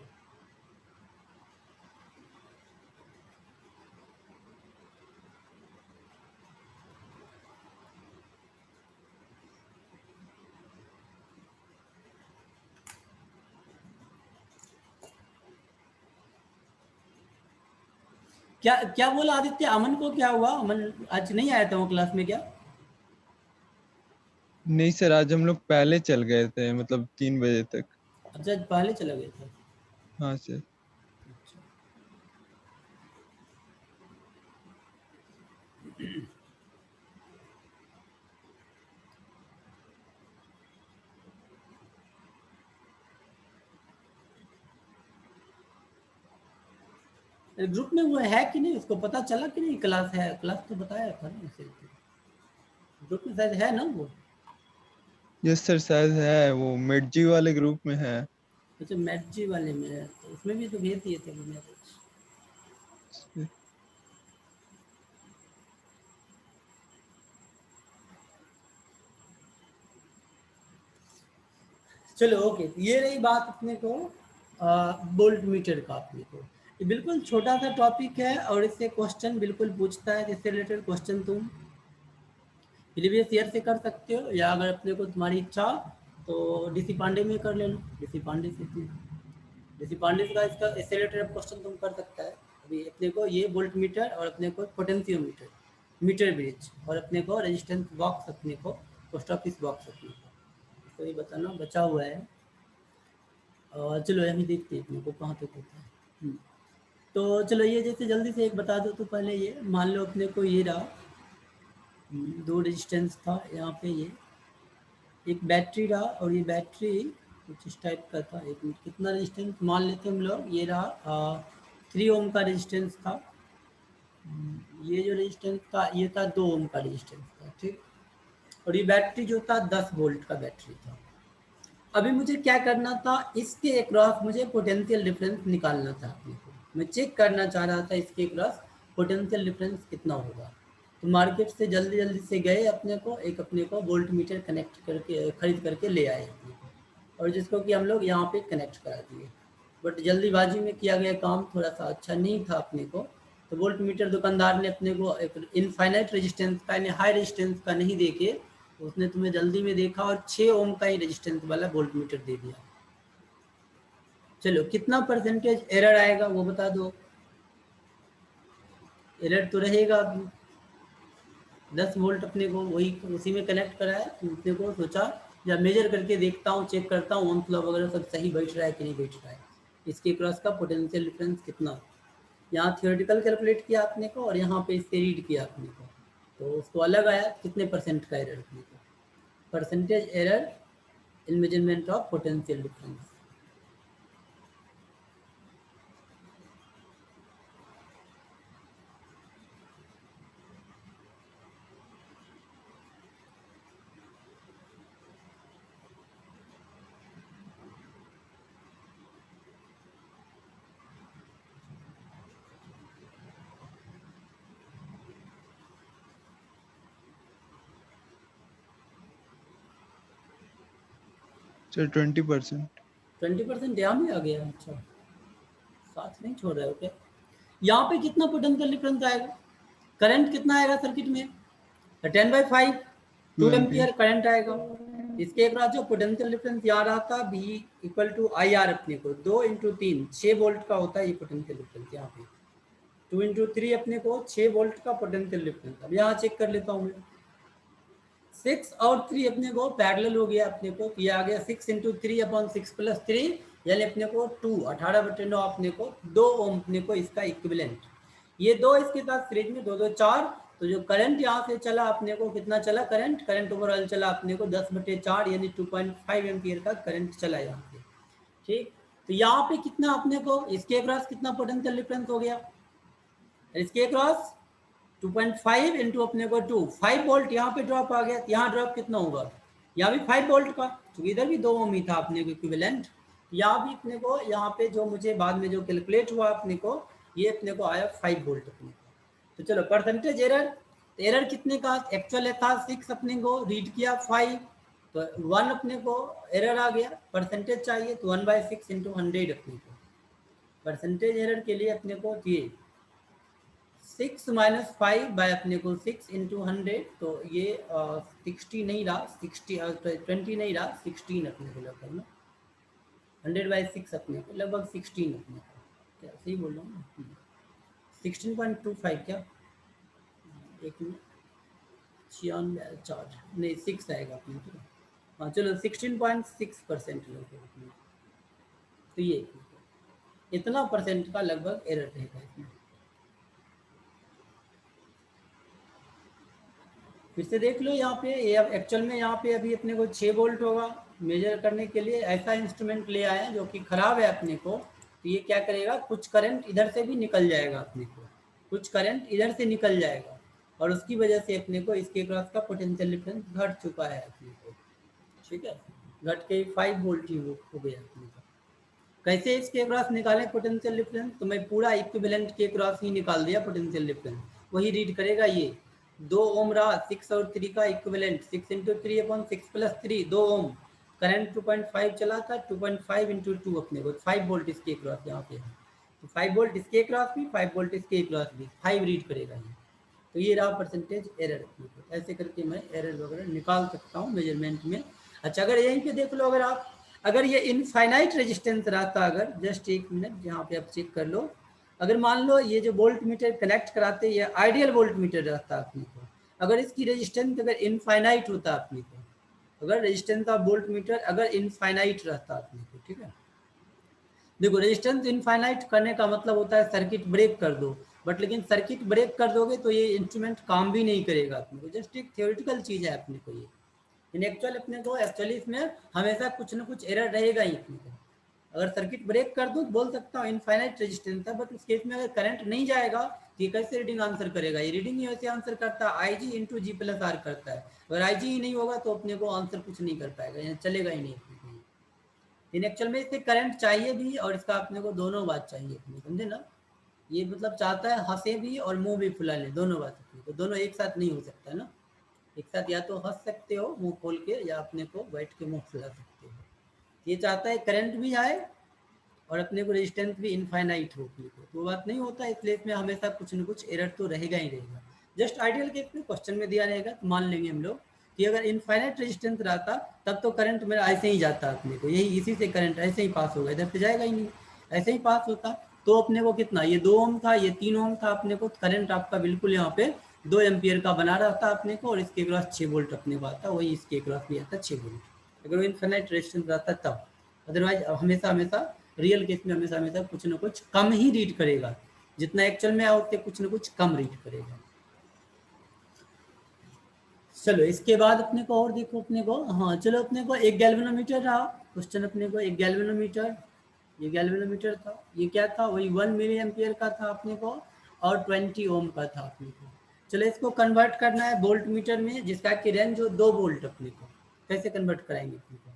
क्या क्या बोला आदित्य, अमन को क्या हुआ, अमन आज नहीं आया था वो क्लास में क्या? नहीं सर, आज हम लोग पहले चल गए थे, मतलब 3 बजे तक। अच्छा, पहले चला गया था। हाँ सर। ग्रुप में वो है कि नहीं, उसको पता चला कि नहीं क्लास है, क्लास तो बताया था ना उसे, ग्रुप में शायद है ना वो। यस सर, शायद है, वो मिडजी वाले ग्रुप में है। अच्छा, मैथजी वाले में है, तो उसमें भी तो भेज दिए थे मैंने कुछ। चलो ओके, ये रही बात अपने को वोल्ट मीटर का अपने को। ये बिल्कुल छोटा सा टॉपिक है और इससे क्वेश्चन बिल्कुल पूछता है, जिससे रिलेटेड क्वेश्चन तुम प्रीवियस ईयर से कर सकते हो, या अगर अपने को तुम्हारी इच्छा तो डीसी पांडे में कर लेना, डीसी पांडे से तुम डीसी पांडे का इसका इससे रिलेटेड क्वेश्चन तुम कर सकता है। अभी अपने को ये वोल्ट मीटर और अपने को पोटेंशियोमीटर, मीटर ब्रिज और अपने को रेजिस्टेंस बॉक्स, अपने को पोस्ट ऑफिस बॉक्स अपने को, तो ये बताना बचा हुआ है। और चलो अभी देखते हैं अपने को कहाँ तक होता है। तो चलो ये जैसे जल्दी से एक बता दो, तो पहले ये मान लो अपने को ये रहा, दो रेजिस्टेंस था यहाँ पे, ये एक बैटरी रहा और ये बैटरी कुछ इस टाइप का था। एक मिनट, कितना रेजिस्टेंस मान लेते हैं हम लोग, ये रहा 3 ओम का रेजिस्टेंस था। ये जो रेजिस्टेंस था ये था 2 ओम का रेजिस्टेंस था, ठीक। और ये बैटरी जो था 10 वोल्ट का बैटरी था। अभी मुझे क्या करना था, इसके अक्रॉस मुझे पोटेंशियल डिफरेंस निकालना था अपने को, मैं चेक करना चाह रहा था इसके अक्रॉस पोटेंशियल डिफरेंस कितना होगा। तो मार्केट से जल्दी जल्दी से गए, अपने को एक अपने को वोल्ट मीटर कनेक्ट करके खरीद करके ले आए अपने को, और जिसको कि हम लोग यहाँ पे कनेक्ट करा दिए। बट जल्दीबाजी में किया गया काम थोड़ा सा अच्छा नहीं था अपने को, तो वोल्ट मीटर दुकानदार ने अपने को एक इनफाइनाइट रेजिस्टेंस का, यानी हाई रेजिस्टेंस का नहीं देके उसने तुम्हें जल्दी में देखा और 6 ओम का ही रेजिस्टेंस वाला वोल्ट मीटर दे दिया। चलो कितना परसेंटेज एरर आएगा वो बता दो। एरर तो रहेगा, 10 वोल्ट अपने को वही उसी में कनेक्ट कराया, तो अपने को सोचा या मेजर करके देखता हूँ, चेक करता हूँ ओम फ्लो वगैरह सब सही बैठ रहा है कि नहीं बैठ रहा है, इसके क्रॉस का पोटेंशियल डिफरेंस कितना। यहाँ थियोरेटिकल कैलकुलेट किया आपने को और यहाँ पे इससे रीड किया आपने को, तो उसको अलग आया कितने परसेंट का एरर अपने को, percentage error in measurement of potential difference. Sir 20%। 20% यहाँ भी आ गया, अच्छा साथ नहीं छोड़ रहे हो क्या? यहाँ पे कितना पोटेंशियल डिफरेंस आएगा, करंट कितना आएगा सर्किट में, 10/5 2 एम्पियर करंट आएगा। इसके एक बाद जो पोटेंशियल डिफरेंस यहाँ रहा था V equal to I R, अपने को 2 × 3 6 वोल्ट का होता है ये पोटेंशियल डिफरेंस। यहाँ पे 2 × 3 अपने को 6 वोल्ट का पोटेंशियल डिफरेंस। अब यहाँ चेक कर लेता हूँ मैं, 6 और 3 अपने को पैरेलल हो गया, अपने को ये आ गया 6 × 3/6 + 3 यानी अपने को 2 18/9 अपने को 2 ओम अपने को इसका इक्विवेलेंट। ये दो इसके साथ सीरीज में 2 2 4, तो जो करंट यहाँ से चला अपने को कितना चला, करंट ओवरऑल चला अपने को 10/4 यानी 2.5 एम्पियर का करंट चला यहाँ पे। ठीक, तो यहाँ पे कितना अपने को इसके अक्रॉस कितना पोटेंशियल डिफरेंस हो गया, इसके अक्रॉस 2.5 इंटू अपने को 2 5 वोल्ट यहाँ पे ड्रॉप आ गया। यहाँ ड्रॉप कितना होगा, यहाँ भी 5 वोल्ट का, क्योंकि इधर भी 2 ओम ही था अपने को इक्विवेलेंट। यहाँ भी अपने को यहाँ पे जो मुझे बाद में जो कैलकुलेट हुआ अपने को, ये अपने को आया 5 वोल्ट अपने को। तो चलो परसेंटेज एरर, एरर कितने का एक्चुअल था 6 अपने को, रीड किया 5, तो 1 अपने को एरर आ गया। परसेंटेज चाहिए तो 1/6 × 100 अपने को परसेंटेज एरर के लिए अपने को ये 6 - 5 बाय अपने को 6 × 100, तो ये 60 नहीं रहा, 20 नहीं रहा, 16 अपने को लगभग ना, 100/6 अपने को लगभग 16 अपने को, क्या सही बोल रहा हूँ ना, 16.25 क्या, एक मिनट 96 नहीं 6 आएगा अपने को, हाँ चलो 16.6% लगभग। तो ये इतना परसेंट का लगभग एरर रहेगा इसमें। फिर से देख लो यहाँ पे, ये अब एक्चुअल में यहाँ पे अभी अपने को 6 वोल्ट होगा। मेजर करने के लिए ऐसा इंस्ट्रूमेंट ले आए हैं जो कि खराब है अपने को, तो ये क्या करेगा, कुछ करंट इधर से भी निकल जाएगा अपने को, कुछ करंट इधर से निकल जाएगा, और उसकी वजह से अपने को इसके क्रॉस का पोटेंशियल डिफरेंस घट चुका है अपने को। ठीक है, घट के 5 वोल्ट ही हो गया अपने को। कैसे इसके क्रॉस निकालें पोटेंशियल डिफरेंस, तो मैं पूरा इक्विवेलेंट के क्रॉस ही निकाल दिया पोटेंशियल डिफरेंस, वही रीड करेगा। ये 2 ओम रहा, 6 और 3 का इक्विवेलेंट, 6 × 3/6 + 3 2 ओम, करंट 2.5 चला था, 2.5 × 2 अपने को 5 वोल्ट इसके क्रॉस यहाँ पे है, तो 5 वोल्ट इसके क्रॉस भी, 5 वोल्ट इसके क्रॉस भी, 5 रीड करेगा ये। तो ये रहा परसेंटेज एरर। ऐसे करके मैं एरर वगैरह निकाल सकता हूँ मेजरमेंट में। अच्छा, अगर यहीं पे देख लो, अगर आप, अगर ये इनफाइनाइट रेजिस्टेंस रहता, अगर जस्ट एक मिनट यहाँ पे आप चेक कर लो, अगर मान लो ये जो वोल्ट मीटर कनेक्ट कराते ये आइडियल वोल्ट मीटर रहता अपने को, अगर इसकी रेजिस्टेंस अगर इनफाइनाइट होता अपने को, अगर रेजिस्टेंस ऑफ वोल्ट मीटर अगर इनफाइनाइट रहता अपने को, ठीक है, देखो रेजिस्टेंस इनफाइनाइट करने का मतलब होता है सर्किट ब्रेक कर दो, बट लेकिन सर्किट ब्रेक कर दोगे तो ये इंस्ट्रूमेंट काम भी नहीं करेगा अपने को, जस्ट एक थियोरेटिकल चीज है अपने को ये। इन एक्चुअल अपने को एक्चुअली इसमें हमेशा कुछ ना कुछ एरर रहेगा ही अपने को। अगर सर्किट ब्रेक कर दूँ तो बोल सकता हूँ इनफाइनाइट रेजिस्टेंस था, बट उस केस में अगर करंट नहीं जाएगा तो ये कैसे रीडिंग आंसर करेगा, ये रीडिंग ही वैसे आंसर करता है IG × G+R करता है। अगर IG ही नहीं होगा तो अपने को आंसर कुछ नहीं कर पाएगा, यहाँ चलेगा ही नहीं अपने को। इन एक्चुअल में इससे करंट चाहिए भी और इसका अपने को दोनों बात चाहिए अपने, समझे ना, ये मतलब चाहता है हंसे भी और मुंह भी फुला ले, दोनों बात अपने को, दोनों एक साथ नहीं हो सकता ना। एक साथ या तो हंस सकते हो मुंह खोल के, या अपने को बैठ के मुंह फुला सकते हो। ये चाहता है करंट भी आए और अपने को रेजिस्टेंस भी इनफाइनाइट हो अपने को, तो बात नहीं होता, इसलिए इसमें हमेशा कुछ न कुछ एरर तो रहेगा ही रहेगा। जस्ट आइडियल केस में क्वेश्चन में दिया रहेगा तो मान लेंगे हम लोग कि अगर इनफाइनाइट रेजिस्टेंस रहता तब तो करंट मेरा ऐसे ही जाता अपने को, यही इसी से करंट ऐसे ही पास होगा, इधर से जाएगा ही नहीं, ऐसे ही पास होता। तो अपने को कितना, ये 2 ओम था, ये 3 ओम था, अपने को करंट आपका बिल्कुल यहाँ पे 2 एम्पियर का बना रहता अपने को, और इसके क्रॉस 6 वोल्ट अपने को आता, वही इसके क्रॉस भी आता 6 वोल्ट, अगर इनफाइनाइट रेजिस्टेंस रहता तब। अदरवाइज हमेशा हमेशा रियल केस में हमेशा हमेशा कुछ ना कुछ कम ही रीड करेगा, जितना एक्चुअल में आउट कुछ ना कुछ कम रीड करेगा। चलो इसके बाद अपने को और देखो अपने को, हाँ चलो अपने को एक गैल्वेनोमीटर रहा क्वेश्चन, अपने को एक गैल्वेनोमीटर, ये गैल्वेनोमीटर था, ये क्या था, वही 1 मिली एम्पियर का था अपने को, और 20 ओम का था अपने को। चलो इसको कन्वर्ट करना है वोल्ट मीटर में, जिसका कि रेंज हो 2 वोल्ट अपने को, कैसे कन्वर्ट कराएंगे अपने को,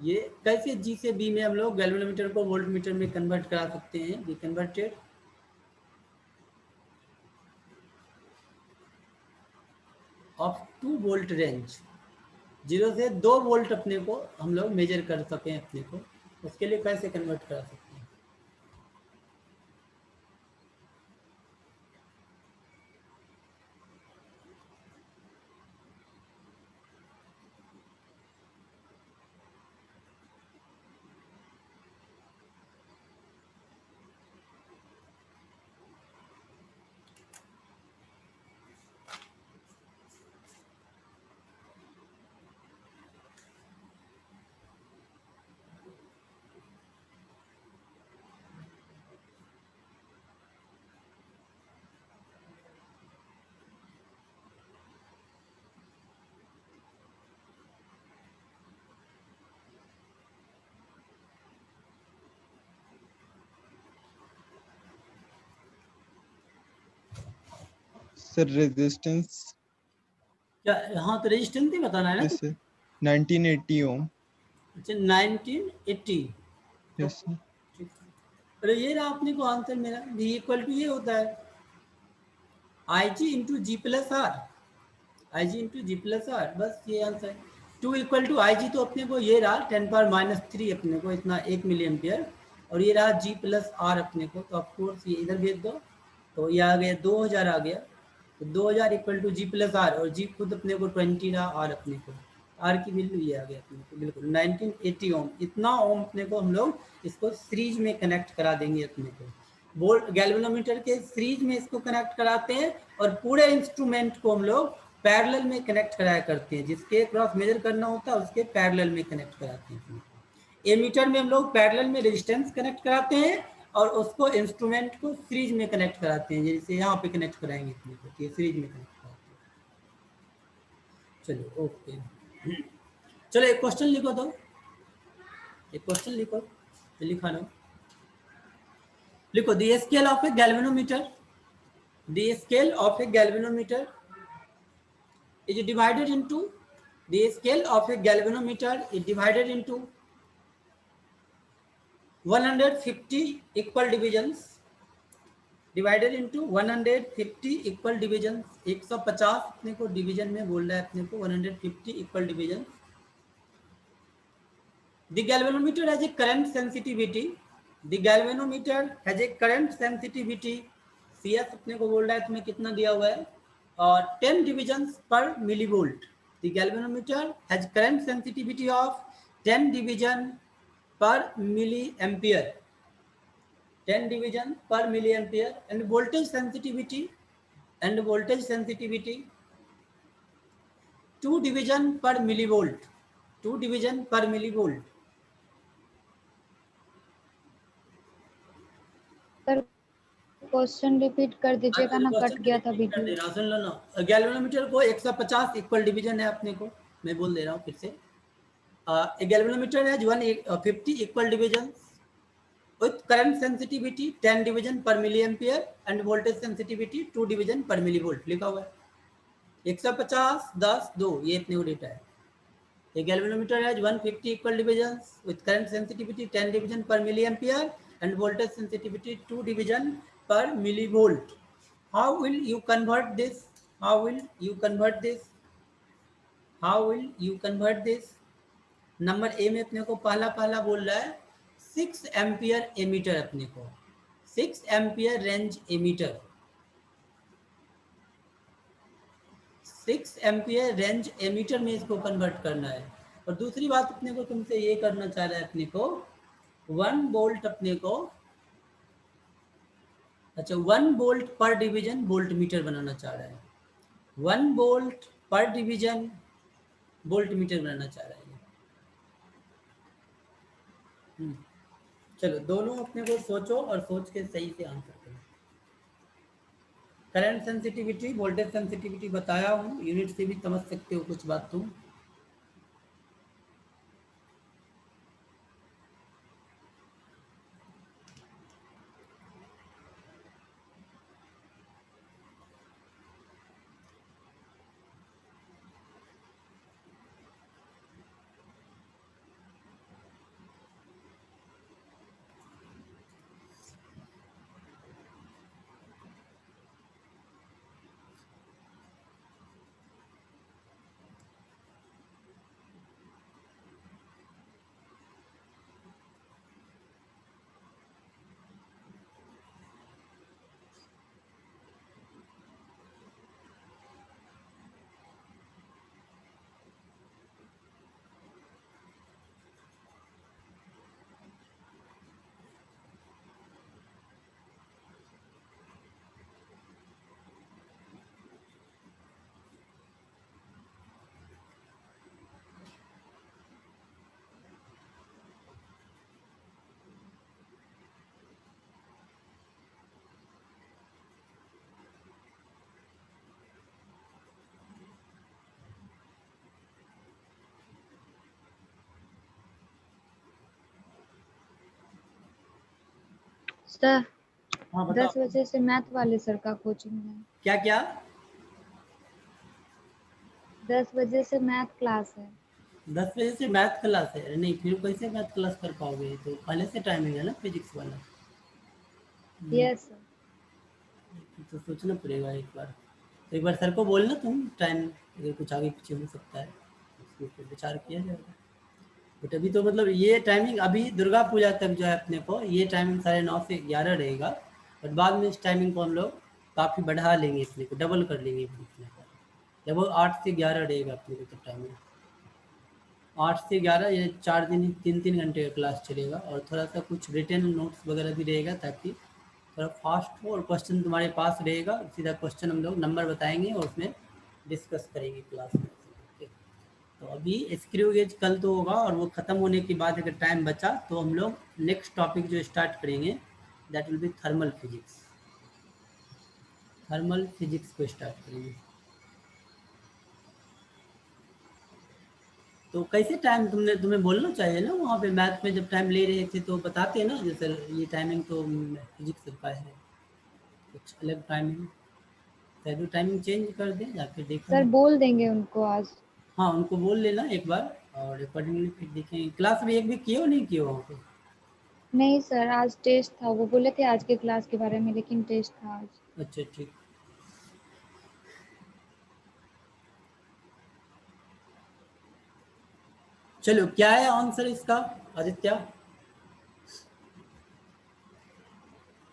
ये कैसे G से B में हम लोग गैल्वेनोमीटर को वोल्ट मीटर में कन्वर्ट करा सकते हैं, ये कन्वर्टेड ऑफ 2 वोल्ट रेंज, 0 से 2 वोल्ट अपने को हम लोग मेजर कर सकें अपने को, उसके लिए कैसे कन्वर्ट करा सकते हैं? सर रेजिस्टेंस क्या हाँ, तो रेजिस्टेंस ही बताना है ना? यस सर 1980 ओम। अच्छा 1980। Yes sir. ठीक है। अरे ये रहा अपने को आंसर मेरा, V इक्वल टू ये होता है I G into G plus R, I G into G plus R, बस ये आंसर है। 2 इक्वल टू आई जी, तो अपने को ये रहा 10⁻³ अपने को इतना 1 मिली एम्पियर, और ये रहा जी प्लस आर अपने को, तो ऑफकोर्स ये इधर भेज दो, तो ये आ गया 2000 आ गया, तो 2000 equal to G plus R, और जी खुद अपने को 20 रहा, आर अपने को आर की वैल्यू ये आ गया अपने को बिल्कुल 1980 ओम। इतना ओम अपने को हम लोग इसको सीरीज में कनेक्ट करा देंगे अपने को, वोल्ट गैल्वेनोमीटर के सीरीज में इसको कनेक्ट कराते हैं, और पूरे इंस्ट्रूमेंट को हम लोग पैरेलल में कनेक्ट कराया करते हैं, जिसके क्रॉस मेजर करना होता है उसके पैरेलल में कनेक्ट कराते हैं। एमीटर में हम लोग पैरेलल में रेजिस्टेंस कनेक्ट कराते हैं, और उसको इंस्ट्रूमेंट को सीरीज में कनेक्ट कराते हैं, जैसे यहाँ पे कनेक्ट कराएंगे अपने को, तो ये सीरीज में कनेक्ट कराते हैं। चलो ओके, चलो एक क्वेश्चन लिखो, तो एक क्वेश्चन लिखो, लिखा लो, लिखो the scale of A galvanometer, the scale of A galvanometer is divided into, the scale of a galvanometer is divided into 150 equal divisions, divided into 150 equal divisions, 150 अपने को डिवीजन में बोल रहा है अपने को, 150 equal divisions. The galvanometer has a current sensitivity, the galvanometer has a current sensitivity, CS अपने को बोल रहा है तुम्हें कितना दिया हुआ है, और 10 divisions per millivolt. The galvanometer has current sensitivity of 10 division per milliampere, 10 division per milliampere, and voltage sensitivity, and voltage sensitivity 2 division per millivolt, 2 division per millivolt. Sir question repeat कर दीजिएगा ना, कट गया था वीडियो। सुन लो ना, गैल्वेनोमीटर को 150 इक्वल डिवीजन है अपने को, मैं बोल दे रहा हूँ फिर से, गैल्वेनोमीटर है 150 equal division with current sensitivity 10 division per milliampere and voltage sensitivity 2 division per millivolt लिखा हुआ है। 150 10 2 ये इतने को डेटा है। A galvanometer has 150 equal divisions with current sensitivity 10 division per milliampere and voltage sensitivity 2 division per millivolt. How will you convert this? How will you convert this? How will you convert this? Number A में अपने को पहला पहला बोल रहा है 6 एम्पियर एमीटर, अपने को 6 ampere range ammeter, 6 ampere range ammeter में इसको कन्वर्ट करना है। और दूसरी बात अपने को तुमसे ये करना चाह रहा है अपने को 1 वोल्ट अपने को, अच्छा 1 वोल्ट पर डिवीजन वोल्ट मीटर बनाना चाह रहा है, 1 वोल्ट पर डिवीजन वोल्ट मीटर बनाना चाह रहा है। चलो दोनों अपने को सोचो और सोच के सही से आंसर करो। करंट सेंसिटिविटी वोल्टेज सेंसिटिविटी बताया हूँ, यूनिट से भी समझ सकते हो कुछ बात तुम। सर हाँ बताओ 10 बजे से मैथ वाले सर का कोचिंग है। क्या क्या 10 बजे से मैथ क्लास है। 10 बजे से मैथ क्लास है? अरे नहीं, फिर कैसे मैथ क्लास कर पाओगे, ये तो पहले से टाइमिंग है ना फिजिक्स वाला। Yes sir. तो सोचना पड़ेगा एक बार, तो एक बार सर को बोलना तुम टाइम, अगर कुछ आगे पीछे हो सकता है उसके ऊपर विचार किया जाएगा। बट अभी तो मतलब ये टाइमिंग अभी दुर्गा पूजा तक जो है अपने को ये टाइमिंग 9:30 से 11 रहेगा, बट बाद में इस टाइमिंग को हम लोग काफ़ी बढ़ा लेंगे, अपने को डबल कर लेंगे अपने को, जब वो 8 से 11 रहेगा अपने को तो टाइमिंग 8 से 11, ये 4 दिन 3-3 घंटे का क्लास चलेगा, और थोड़ा सा कुछ रिटन नोट्स वगैरह भी रहेगा ताकि थोड़ा फास्ट हो, और क्वेश्चन तुम्हारे पास रहेगा, सीधा क्वेश्चन हम लोग नंबर बताएंगे और उसमें डिस्कस करेंगे क्लास में। ठीक। तो अभी स्क्रू गेज कल तो होगा, और वो ख़त्म होने के बाद अगर टाइम बचा तो हम लोग नेक्स्ट टॉपिक जो स्टार्ट करेंगे that will B thermal physics. Thermal physics को स्टार्ट करेंगे। तो कैसे टाइम तुम्हें बोलना चाहिए ना, वहाँ पे मैथ में जब टाइम ले रहे थे तो बताते ना, जैसे ये टाइमिंग तो फिजिक्स का है, कुछ अलग टाइमिंग, शायद वो टाइमिंग चेंज कर दें या फिर देखा सर नहीं। बोल देंगे उनको आज। हाँ उनको बोल लेना एक बार, और अकॉर्डिंगली फिर देखेंगे। क्लास में एक भी किए हो नहीं किए हो वहाँ पे? नहीं सर, आज टेस्ट था, वो बोले थे आज के क्लास के बारे में, लेकिन टेस्ट था आज। अच्छा ठीक। चलो क्या है आंसर इसका आदित्य?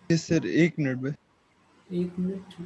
यस सर, 1 मिनट में। 1 मिनट।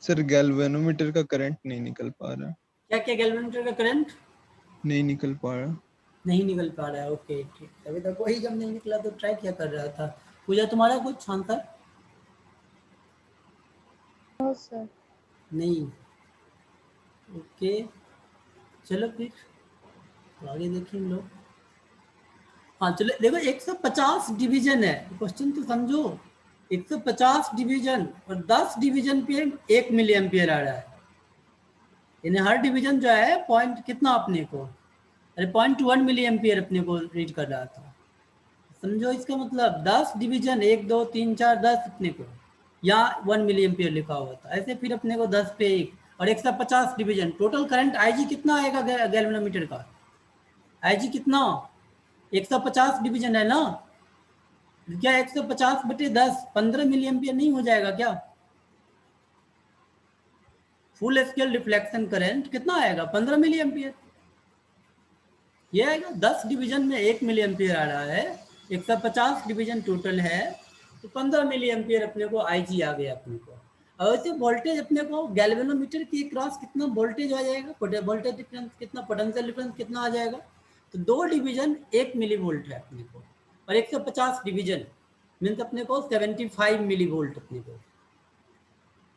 सर गैल्वेनोमीटर का करंट नहीं निकल पा रहा। क्या क्या गैल्वेनोमीटर का करंट नहीं निकल पा रहा। नहीं निकल पा रहा है? ओके ठीक। अभी तक वही जब नहीं निकला तो ट्राई क्या कर रहा था? पूजा तुम्हारा कुछ आंसर? No sir. नहीं। ओके चलो फिर तो आगे देखें हम लोग। हाँ चलो देखो, 150 डिवीजन है, क्वेश्चन तो समझो। 150 डिवीजन और 10 डिवीजन पे 1 मिली एम्पियर आ रहा है, यानी हर डिवीजन जो है पॉइंट कितना अपने को, अरे 0.1 मिली एम्पियर अपने को रीड कर रहा था। समझो इसका मतलब 10 डिवीजन 1 2 3 4 10 अपने को, यहाँ 1 मिली एम्पियर लिखा हुआ था, ऐसे फिर अपने को 10 पे 1 और 150 डिवीजन। टोटल करंट आईजी कितना आएगा गैल्वेनोमीटर का? आईजी कितना? 150 डिवीजन है ना, क्या 150/10 15 मिली एम्पियर नहीं हो जाएगा क्या? फुल स्केल रिफ्लेक्शन करंट कितना आएगा? 15 मिली एम्पियर। ये आएगा 10 डिवीजन में 1 मिली एम्पियर आ रहा है, 150 डिवीजन टोटल है, तो 15 मिली एम्पियर अपने को आईजी आ गया अपने को। और वैसे वोल्टेज अपने को गैल्वेनोमीटर के क्रॉस कितना वोल्टेज आ जाएगा, वोल्टेज डिफरेंस कितना, पोटेंशियल डिफरेंस कितना आ जाएगा? तो 2 डिवीजन 1 मिली वोल्ट है अपने को, और 150 डिवीजन मीन्स अपने को 75 मिली वोल्ट अपने को।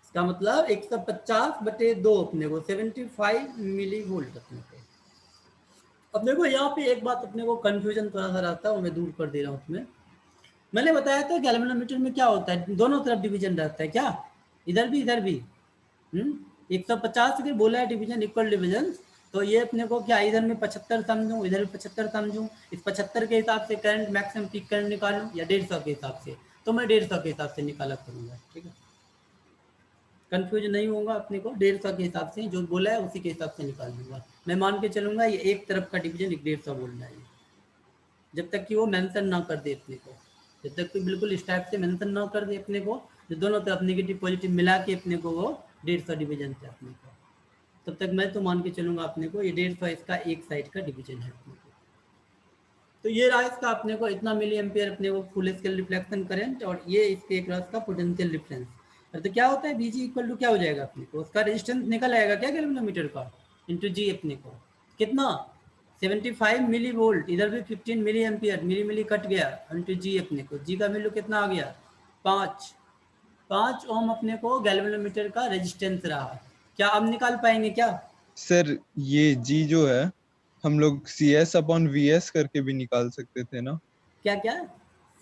इसका मतलब 150/2 अपने को 75 मिली वोल्ट अपने को। अब देखो यहाँ पे एक बात अपने को कंफ्यूजन थोड़ा सा रहता है, वो मैं दूर कर दे रहा हूँ तुम्हें। मैंने बताया था गैल्वेनोमीटर में क्या होता है, दोनों तरफ डिवीजन रहता है क्या, इधर भी इधर भी। 150 के बोला है डिवीजन इक्वल डिवीजन, तो ये अपने को क्या इधर में 75 समझूं, इधर भी 75 समझूं, इस 75 के हिसाब से करंट मैक्सिमम पीक करंट निकालूं या 150 के हिसाब से, तो मैं 150 के हिसाब से निकाला करूंगा। ठीक है, कंफ्यूज नहीं होगा अपने को, 150 के हिसाब से जो बोला है उसी के हिसाब से निकाल दूंगा। मैं मान के चलूंगा ये एक तरफ का डिवीजन 150 बोलना है, जब तक कि वो मेंशन ना कर दे अपने को, जब तक कि बिल्कुल इस टाइप से मेंशन ना कर दे अपने को, जो दोनों तरफ नेगेटिव पॉजिटिव मिला के अपने को वो 150 डिवीजन थे अपने को, तब तक मैं तो मान के चलूंगा अपने को ये 150 इसका एक साइड का डिवीजन है अपने को। तो ये रहा इसका अपने को इतना मिली एम्पियर अपने को फुल स्केल रिफ्लेक्शन करंट, और ये इसके क्रॉस का पोटेंशियल डिफरेंस। तो क्या होता है बीजी इक्वल टू क्या हो जाएगा अपने को, उसका रेजिस्टेंस निकल आएगा क्या किलोमीटर का इंटू जी, अपने को कितना 75 मिली वोल्ट, इधर भी 15 मिली एम्पियर, मिली कट गया इंटू जी, अपने को जी का वैल्यू कितना आ गया 5 ओम अपने को गैल्वेनोमीटर का रेजिस्टेंस रहा। क्या अब निकाल पाएंगे क्या? सर ये जी जो है हम लोग CS/VS करके भी निकाल सकते थे ना? क्या क्या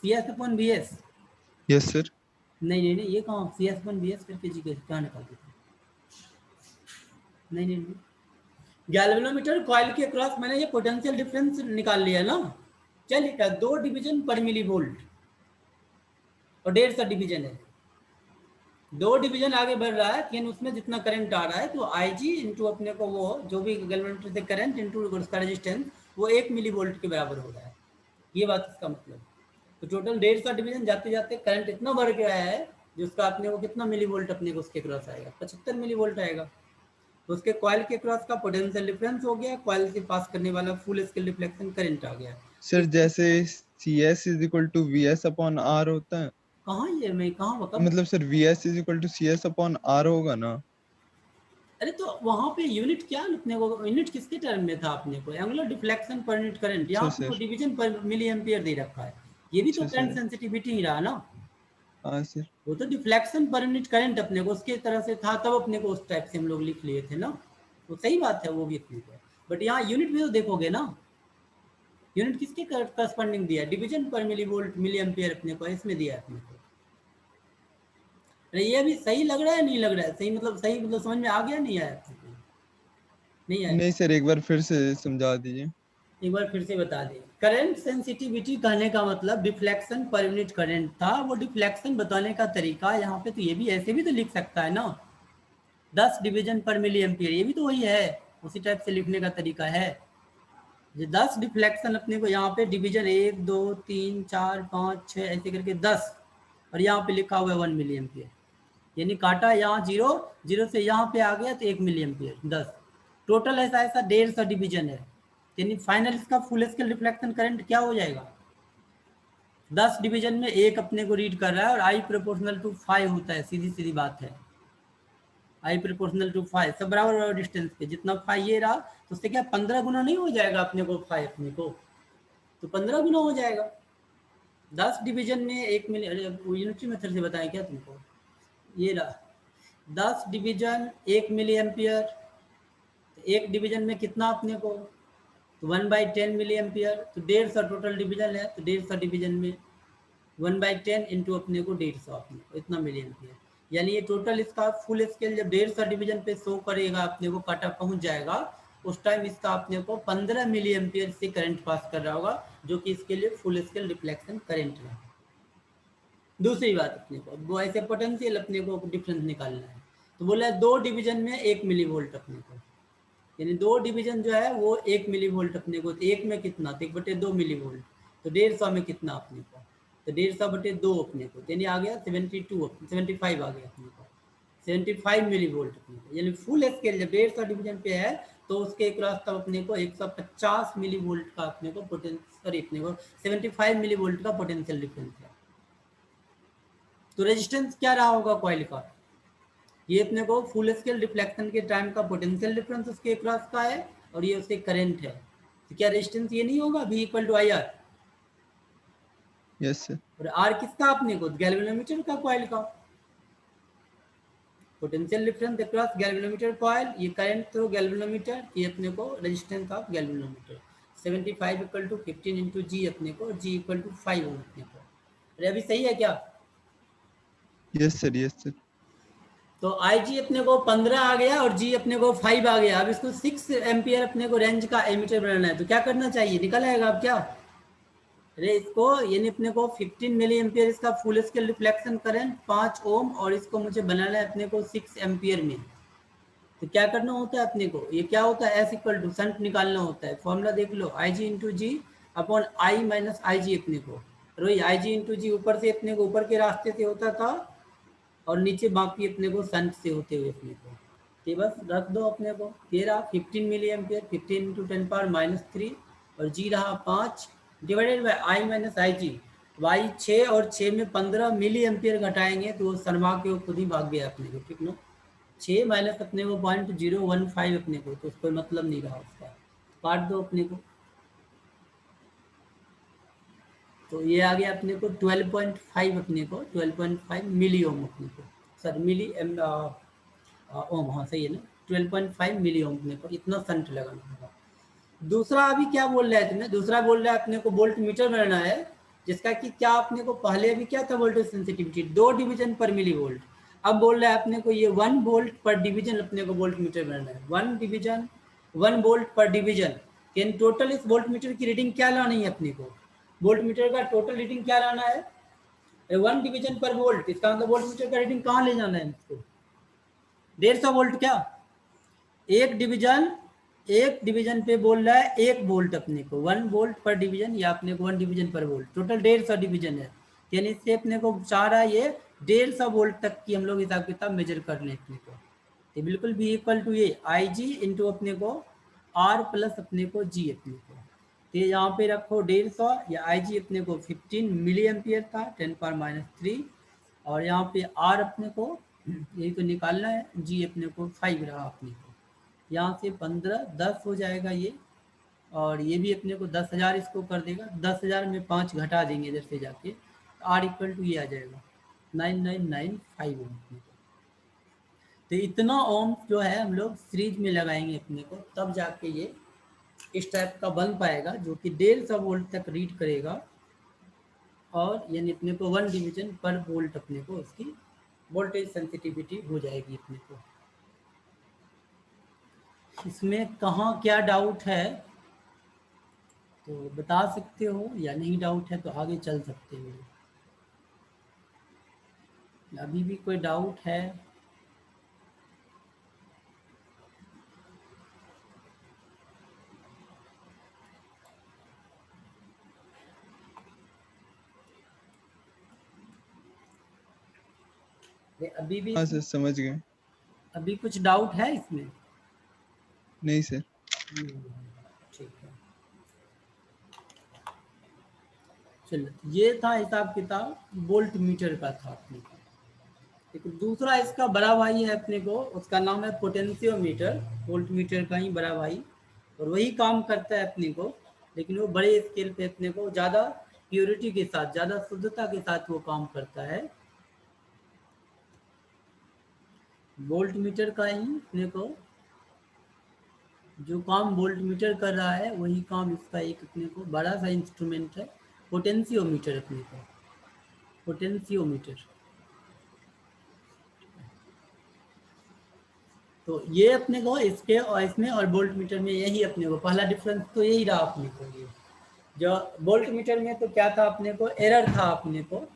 CS/VS? Yes sir. नहीं, ये कहाँ CS/VS करके जी क्या निकाल देते? नहीं, गैल्वेनोमीटर कॉइल के क्रॉस मैंने ये पोटेंशियल डिफरेंस निकाल लिया ना। क्या लिखा है? 2 डिवीजन पर मिली वोल्ट और 150 डिवीजन है, 2 डिवीजन आगे बढ़ रहा है, लेकिन उसमें जितना करंट आ रहा है तो IG इंटू अपने को वो जो भी गैल्वेनोमीटर से करंट इंटू उसका रेजिस्टेंस वो 1 मिली वोल्ट के बराबर हो रहा है। ये बात इसका मतलब। तो टोटल 150 डिवीजन जाते जाते करंट इतना बढ़ गया है जिसका अपने को कितना मिली वोल्ट अपने को उसके क्रॉस आएगा, 75 मिली वोल्ट आएगा। तो उसके कॉइल के क्रॉस का पोटेंशियल डिफरेंस हो गया, कॉइल से पास करने वाला फुल स्केल रिफ्लेक्शन करंट आ गया। सर जैसे CS = VS/R होता है, कहाँ ये मैं कहाँ तो कब? मतलब सर VS = CS/R होगा ना? अरे तो वहाँ पे यूनिट क्या अपने को, यूनिट किसके टर्म में था अपने को, angular deflection per unit current, यहाँ अच्छा अपने को सर। डिवीजन पर मिली एम्पियर दे रखा है, ये भी तो अच्छा करंट सर। सेंसिटिविटी ही रहा ना। हाँ सर। वो तो डिफ्लेक्शन पर यूनिट करंट अपने को उसके तरह से था, तब अपने को उस टाइप से हम लोग लिख लिए थे ना, तो सही बात है वो भी अपने को। बट यहाँ यूनिट भी तो देखोगे ना, यूनिट किसके करस्पॉन्डिंग दिया, डिवीजन पर मिली वोल्ट मिली एम्पियर अपने को इसमें दिया अपने को। अरे ये भी सही लग रहा है नहीं लग रहा है, सही मतलब समझ में आ गया नहीं आया अपने को? नहीं आया? नहीं सर, एक बार फिर से समझा दीजिए। एक बार फिर से बता दें। करंट सेंसिटिविटी कहने का मतलब डिफ्लेक्शन पर यूनिट करंट था, वो डिफ्लेक्शन बताने का तरीका यहाँ पे, तो ये भी ऐसे भी तो लिख सकता है ना, 10 डिवीजन पर मिली एम्पियर, ये भी तो वही है, उसी टाइप से लिखने का तरीका है। ये 10 डिफ्लेक्शन अपने को यहाँ पे डिवीजन 1 2 3 4 5 6 ऐसे करके 10, और यहाँ पे लिखा हुआ है 1 मिली एम्पियर, यानी काटा यहाँ 0 से यहाँ पे आ गया तो 1 मिली एम्पियर 10, टोटल ऐसा 150 डिवीजन है, यानी फाइनल इसका फुल स्केल रिफ्लेक्शन करंट क्या हो जाएगा, 10 डिवीजन में एक अपने को रीड कर रहा है, और I प्रोपोर्शनल टू 5 होता है, सीधी सीधी बात है, I प्रोपोर्शनल टू 5 सब बराबर डिस्टेंस पे, जितना 5 ये रहा तो उससे क्या 15 गुना नहीं हो जाएगा अपने को 5 अपने को, तो 15 गुना हो जाएगा 10 डिवीजन में 1 मिली। यूनिटरी मेथड से बताएं क्या तुमको, ये रहा 10 डिवीजन 1 मिली एम्पियर, एक डिवीजन में कितना अपने को, तो 1/10 मिली एम्पियर, तो 150 टोटल डिवीजन है, तो 150 डिवीजन में 1/10 इंटू अपने को 150 अपने को इतना मिली एम्पियर, यानी ये टोटल इसका फुल स्केल जब 150 डिवीजन पे शो करेगा अपने को काटा पहुंच जाएगा, उस टाइम इसका अपने को 15 मिली एम्पियर से करंट पास कर रहा होगा, जो कि इसके लिए फुल स्केल रिफ्लेक्शन करंट है। दूसरी बात अपने को वो ऐसे पोटेंशियल अपने को डिफरेंस निकालना है, तो बोला है 2 डिवीजन में 1 मिली वोल्ट अपने को, यानी 2 डिवीजन जो है वो 1 मिली वोल्ट अपने को, तो एक में कितना, तो 1/2 मिली वोल्ट, तो 150 में कितना अपने को, तो 150/2 अपने को, यानी आ गया 75 आ गया अपने को, 75 मिली वोल्ट अपने को, यानी फुल स्केल जब 150 डिवीजन पे है तो उसके क्रॉस तब अपने को 150 मिली वोल्ट का अपने को पोटेंशियल, अपने को 75 मिली वोल्ट का पोटेंशियल डिफरेंस है। तो रेजिस्टेंस क्या रहा होगा कॉइल का, ये अपने को फुल स्केल रिफ्लेक्शन के टाइम का पोटेंशियल डिफरेंस उसके क्रॉस का है, और ये उसके करंट है, तो क्या रेजिस्टेंस ये नहीं होगा V = IR, यस सर। और R किसका अपने को, गैल्वेनोमीटर का कॉइल का, potential difference across galvanometer coil, ये करंट थ्रू गैल्वेनोमीटर, ये अपने को resistance of galvanometer, 75 = 15 into G अपने को, G = 5 ओम अपने को। अरे अभी सही है क्या? Yes sir. Yes sir. तो आई जी अपने को 15 आ गया और जी अपने को 5 आ गया। अब इसको 6 एम्पियर अपने को रेंज का एमीटर बनाना है, तो क्या करना चाहिए, निकल आएगा अब क्या, अरे इसको यानी अपने को 15 मिली एम्पियर इसका फुल स्केल रिफ्लेक्शन करंट 5 ओम, और इसको मुझे बनाना है अपने को 6 एम्पियर में। तो क्या करना होता है अपने को, ये क्या होता है, एस इक्वल टू संट निकालना होता है। फॉर्मूला देख लो, I G into G upon I minus I G अपने को, रोई आई जी इंटू जी ऊपर से अपने को ऊपर के रास्ते से होता था और नीचे बाकी अपने को संट से होते हुए अपने को, ये बस रख दो अपने को। ये रहा 15 मिली एम्पियर 15 इंटू 10 पावर -3 और जी रहा 5 divided by I minus I G. Why 6 और 6 में 15 मिली एम्पियर घटाएंगे तो वो शर्मा के वो खुद ही भाग गया अपने को, ठीक ना। 6 माइनस अपने को 0.015 अपने को, तो कोई मतलब नहीं रहा उसका, काट दो अपने को। तो ये आ गया अपने को 12.5 अपने को 12.5 मिली ओम अपने को, सर मिली ओम, हाँ सही है ना, 12.5 मिली ओम अपने को इतना संट लगाना होगा। दूसरा अभी क्या बोल रहा है तुम्हें, दूसरा बोल रहा है अपने को वोल्ट मीटर बनाना है, जिसका कि क्या अपने को पहले अभी क्या था, वोल्टेज सेंसिटिविटी 2 डिवीजन पर मिली वोल्ट। अब बोल रहा है अपने को ये 1 वोल्ट पर डिवीजन अपने को वोल्ट मीटर बनाना है, 1 डिवीजन 1 वोल्ट पर डिवीजन। यानी टोटल इस वोल्ट मीटर की रीडिंग क्या लानी है अपने को, वोल्ट मीटर का टोटल रीडिंग क्या लाना है, 1 डिवीजन पर वोल्ट, इसका मतलब वोल्ट मीटर का रीडिंग कहाँ ले जाना है इसको, 150 वोल्ट, क्या एक डिवीजन पे बोल रहा है 1 वोल्ट अपने को, 1 वोल्ट पर डिवीजन, या अपने को 1 डिवीजन पर वोल्ट, टोटल 150 डिवीजन है। यानी इससे अपने को चाह रहा है ये 150 वोल्ट तक की हम लोग हिसाब किताब मेजर कर लें अपने को। तो बिल्कुल भी इक्वल टू ये आई जी इंटू अपने को आर प्लस अपने को जी अपने को, तो यहाँ पे रखो 150, या आई जी अपने को 15 मिली एम्पियर था 10 पावर -3, और यहाँ पे आर अपने को यही तो निकालना है, जी अपने को 5 रहा अपने को, यहाँ से 15 10 हो जाएगा ये, और ये भी अपने को 10,000 इसको कर देगा, 10,000 में 5 घटा देंगे इधर से जाके, आर इक्वल टू ये आ जाएगा 9995 ओम अपने को। तो इतना ओम जो है हम लोग सीरीज में लगाएंगे अपने को, तब जाके ये इस टाइप का बन पाएगा जो कि 150 वोल्ट तक रीड करेगा, और यानी अपने को 1 डिवीजन पर वोल्ट अपने को उसकी वोल्टेज सेंसिटिविटी हो जाएगी अपने को। इसमें कहाँ क्या डाउट है तो बता सकते हो, या नहीं डाउट है तो आगे चल सकते हो, अभी भी कोई डाउट है। अभी भी, हाँ सर समझ गए। अभी कुछ डाउट है इसमें, नहीं सर। ठीक है, चलो ये था हिसाब किताब वोल्ट मीटर का था अपने को। एक दूसरा इसका बड़ा भाई है अपने को, उसका नाम है पोटेंशियोमीटर, वोल्ट मीटर का ही बड़ा भाई, और वही काम करता है अपने को, लेकिन वो बड़े स्केल पे अपने को ज़्यादा प्योरिटी के साथ, ज़्यादा शुद्धता के साथ वो काम करता है। वोल्ट मीटर का ही अपने को जो काम वोल्ट मीटर कर रहा है वही काम इसका एक अपने को बड़ा सा इंस्ट्रूमेंट है पोटेंशियोमीटर अपने को, पोटेंशियोमीटर। तो ये अपने को इसके और इसमें और वोल्ट मीटर में यही अपने को पहला डिफरेंस तो यही रहा अपने को। ये जो वोल्ट मीटर में तो क्या था अपने को, एरर था अपने को,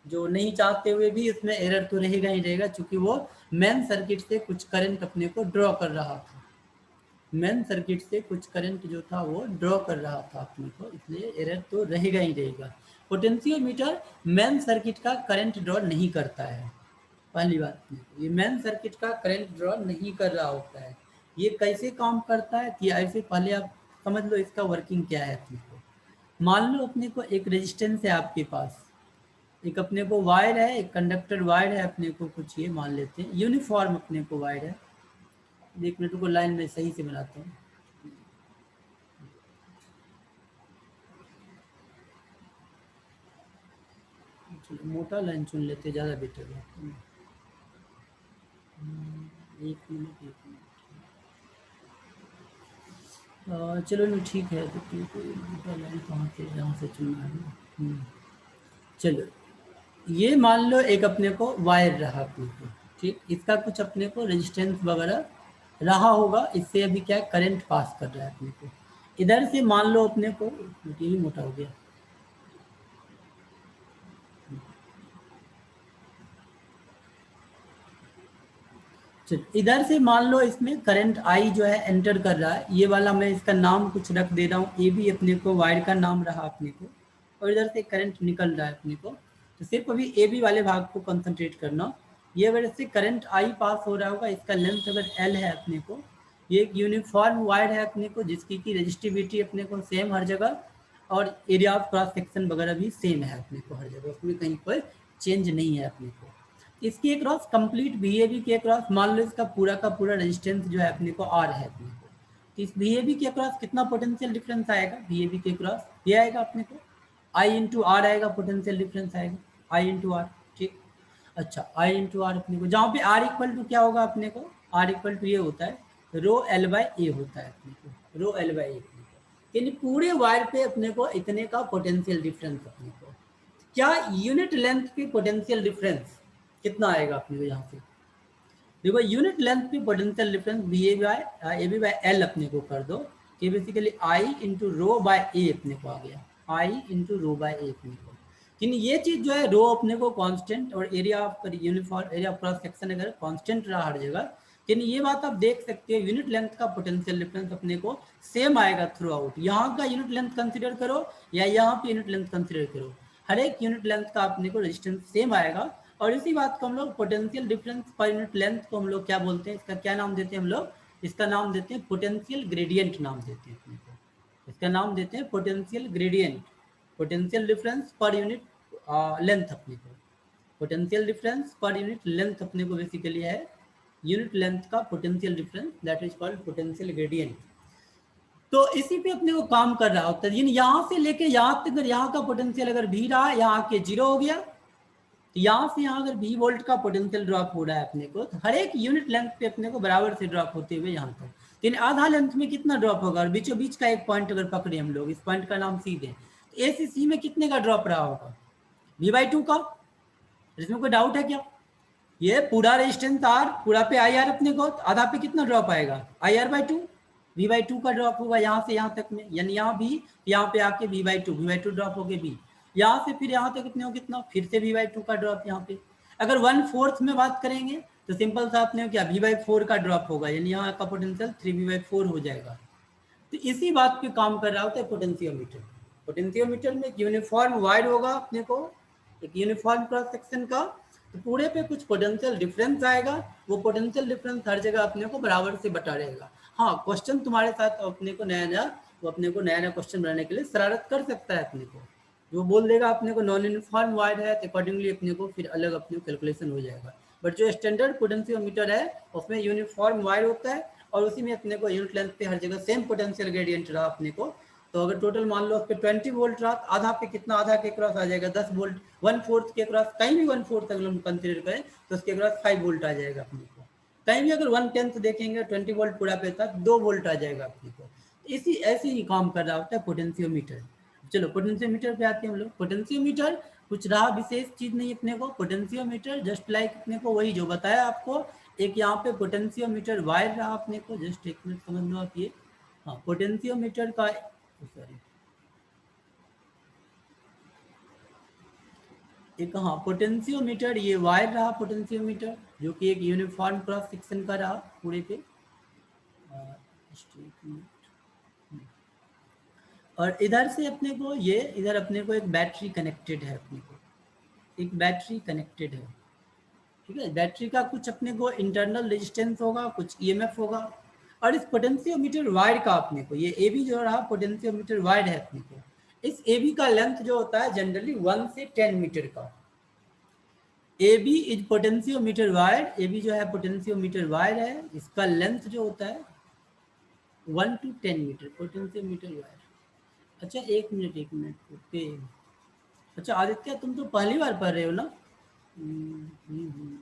जो नहीं चाहते हुए भी इसमें एरर तो रहेगा ही रहेगा, क्योंकि वो मेन सर्किट से कुछ करंट अपने को ड्रॉ कर रहा था, मेन सर्किट से कुछ करंट जो था वो ड्रॉ कर रहा था अपने को, इसलिए एरर तो रहेगा ही रहेगा। पोटेंशियोमीटर मेन सर्किट का करंट ड्रॉ नहीं करता है, पहली बात ये मेन सर्किट का करंट ड्रॉ नहीं कर रहा होता है। ये कैसे काम करता है कि ऐसे पहले आप समझ लो इसका वर्किंग क्या है अपने को। मान लो अपने को एक रेजिस्टेंस है आपके पास, एक अपने को वायर है, एक कंडक्टर वायर है अपने को, कुछ ये मान लेते हैं यूनिफॉर्म अपने को वायर है। एक मिनट को लाइन में सही से बनाता हूँ, मोटा लाइन चुन लेते ज़्यादा बेटर है। एक मिनट चलो नहीं ठीक है, तो मोटा लाइन कहाँ से जहाँ से चुनना है। चलो ये मान लो एक अपने को वायर रहा अपने को, ठीक, इसका कुछ अपने को रेजिस्टेंस वगैरह रहा होगा, इससे अभी क्या करंट पास कर रहा है अपने को। इधर से मान लो अपने को मटेरियल मोटा हो गया, चल इधर से मान लो इसमें करंट आई जो है एंटर कर रहा है, ये वाला मैं इसका नाम कुछ रख दे रहा हूँ, ए भी अपने को वायर का नाम रहा अपने को, और इधर से करंट निकल रहा है अपने को। तो सिर्फ अभी ए बी वाले भाग को कंसंट्रेट करना। ये अगर इससे करंट आई पास हो रहा होगा, इसका लेंथ अगर एल है अपने को, ये एक यूनिफॉर्म वायर है अपने को, जिसकी की रजिस्टिविटी अपने को सेम हर जगह, और एरिया ऑफ क्रॉस सेक्शन वगैरह भी सेम है अपने को हर जगह, उसमें कहीं पर चेंज नहीं है अपने को। इसके अक्रॉस कंप्लीट VAB के अक्रॉस मान लो इसका पूरा का पूरा रेजिस्टेंस जो है अपने को आर है अपने को, तो इस VAB के अक्रॉस कितना पोटेंशियल डिफरेंस आएगा, VAB के अक्रॉस ये आएगा अपने को I इंटू आर आएगा, पोटेंशियल डिफरेंस आएगा I इंटू आर। ठीक, अच्छा I इंटू आर अपने को, जहाँ पे R इक्वल टू क्या होगा अपने को, R इक्वल टू ये होता है रो एल बाई ए होता है अपने को, रो एल बाई ए, यानी पूरे वायर पे अपने को इतने का पोटेंशियल डिफरेंस अपने को। क्या यूनिट लेंथ पे पोटेंशियल डिफरेंस कितना आएगा अपने को, यहाँ से देखो यूनिट लेंथ पे potential difference A B by L अपने को कर दो, कि basically I into rho by A अपने को आ गया, आई इंटू रो बाय ए अपने को। लेकिन ये चीज जो है रो अपने को कांस्टेंट, और area of uniform area of cross section अगर कांस्टेंट रहा हर जगह, लेकिन ये बात आप देख सकते हो यूनिट लेंथ का पोटेंशियल डिफरेंस अपने को सेम आएगा थ्रू आउट। यहाँ का यूनिट लेंथ कंसिडर करो या यहाँ पे यूनिट लेंथ कंसिडर करो, हर एक यूनिट लेंथ का अपने को रेजिस्टेंस सेम आएगा। और इसी बात को हम लोग potential difference per unit length को हम लोग क्या बोलते हैं, इसका क्या नाम देते हैं हम लोग, इसका नाम देते हैं पोटेंशियल ग्रेडियंट नाम देते हैं अपने को, इसका नाम देते हैं potential gradient, potential difference per unit length अपने को, potential difference per unit length अपने को बेसिकली है यूनिट लेंथ का potential difference, that is called potential gradient. तो इसी पे अपने को काम कर रहा होता है, यहाँ से लेके यहाँ तक अगर यहाँ का पोटेंशियल अगर भी रहा, यहाँ के 0 हो गया, तो यहाँ से यहाँ अगर V वोल्ट का पोटेंशियल ड्रॉप हो रहा है अपने को, तो हर एक यूनिट लेंथ पे अपने को बराबर से ड्रॉप होते हुए यहाँ तक, लेकिन आधा लेंथ में कितना ड्रॉप होगा, और बीचों बीच का एक पॉइंट अगर पकड़े हम लोग, इस पॉइंट का नाम C दें, तो A से C में कितने का ड्रॉप रहा होगा, V/2 का, इसमें कोई डाउट है क्या? ये पूरा रेजिस्टेंस R, पूरा पे IR अपने को, आधा पे कितना ड्रॉप आएगा, IR/2, V/2 का ड्रॉप होगा यहाँ से यहाँ तक में, यानी यहाँ भी यहाँ पे आके V/2 ड्रॉप हो गए, V यहाँ से फिर यहाँ तक कितने हो, कितना फिर से V/2 का ड्रॉप यहाँ पे। अगर 1/4 में बात करेंगे तो सिंपल सा अपने क्या V/4 का ड्रॉप होगा, यानी यहाँ का पोटेंशियल 3V/4 हो जाएगा। तो इसी बात पे काम कर रहा होता है पोटेंशियोमीटर। पोटेंशियोमीटर में एक यूनिफॉर्म वायर होगा अपने को, एक यूनिफॉर्म क्रॉस सेक्शन का, तो पूरे पे कुछ पोटेंशियल डिफरेंस आएगा, वो पोटेंशियल डिफरेंस हर जगह अपने को बराबर से बटा रहेगा। हाँ, क्वेश्चन तुम्हारे साथ अपने को नया नया क्वेश्चन बनाने के लिए शरारत कर सकता है अपने को, जो बोल देगा अपने को नॉन यूनिफॉर्म वायर है, तो अकॉर्डिंगली अपने को फिर अलग अपने को कैलकुलेशन हो जाएगा। बट जो स्टैंडर्ड पोटेंशियोमीटर है उसमें यूनिफॉर्म वायर होता है, और उसी में अपने को यूनिट लेंथ पे हर जगह सेम पोटेंशियल ग्रेडियंट रहा अपने को। तो अगर टोटल मान लो उस पर 20 वोल्ट रहा, आधा पे कितना, आधा के क्रॉस आ जाएगा 10 वोल्ट, 1/4 के क्रॉस, कहीं भी 1/4 अगर हम कंसिडर करें तो उसके क्रॉस 5 वोल्ट आ जाएगा अपने को। कहीं भी अगर 1/10 देखेंगे 20 वोल्ट पूरा पे था, 2 वोल्ट आ जाएगा अपने को। इसी ऐसे ही काम कर रहा होता है पोटेंशियोमीटर। चलो पोटेंशियोमीटर पे आते हैं हम लोग। पोटेंशियोमीटर कुछ रहा विशेष चीज नहीं अपने को, पोटेंशियोमीटर जस्ट लाइक अपने को वही जो बताया आपको, एक यहाँ पे पोटेंशियोमीटर वायर रहा अपने को, जस्ट एक मिनट समझ लो आप ये, हाँ पोटेंशियोमीटर का, सॉरी एक, हाँ पोटेंशियोमीटर ये वायर रहा पोटेंशियोमीटर, जो कि एक यूनिफॉर्म क्रॉस सेक्शन का रहा पूरे पे। और इधर से अपने को ये, इधर अपने को एक बैटरी कनेक्टेड है अपने को, एक बैटरी कनेक्टेड है, ठीक है। बैटरी का कुछ अपने को इंटरनल रेजिस्टेंस होगा, कुछ EMF होगा। और इस पोटेंशियोमीटर वायर का अपने को, ये AB जो रहा पोटेंशियोमीटर वायर है अपने को, इस AB का लेंथ जो होता है जनरली 1 से 10 मीटर का। AB is potentiometer wire, AB जो है पोटेंशियोमीटर वायर है, इसका लेंथ जो होता है 1 to 10 मीटर पोटेंशियोमीटर वायर। अच्छा एक मिनट ओके। अच्छा आदित्य तुम तो पहली बार पढ़ रहे हो ना?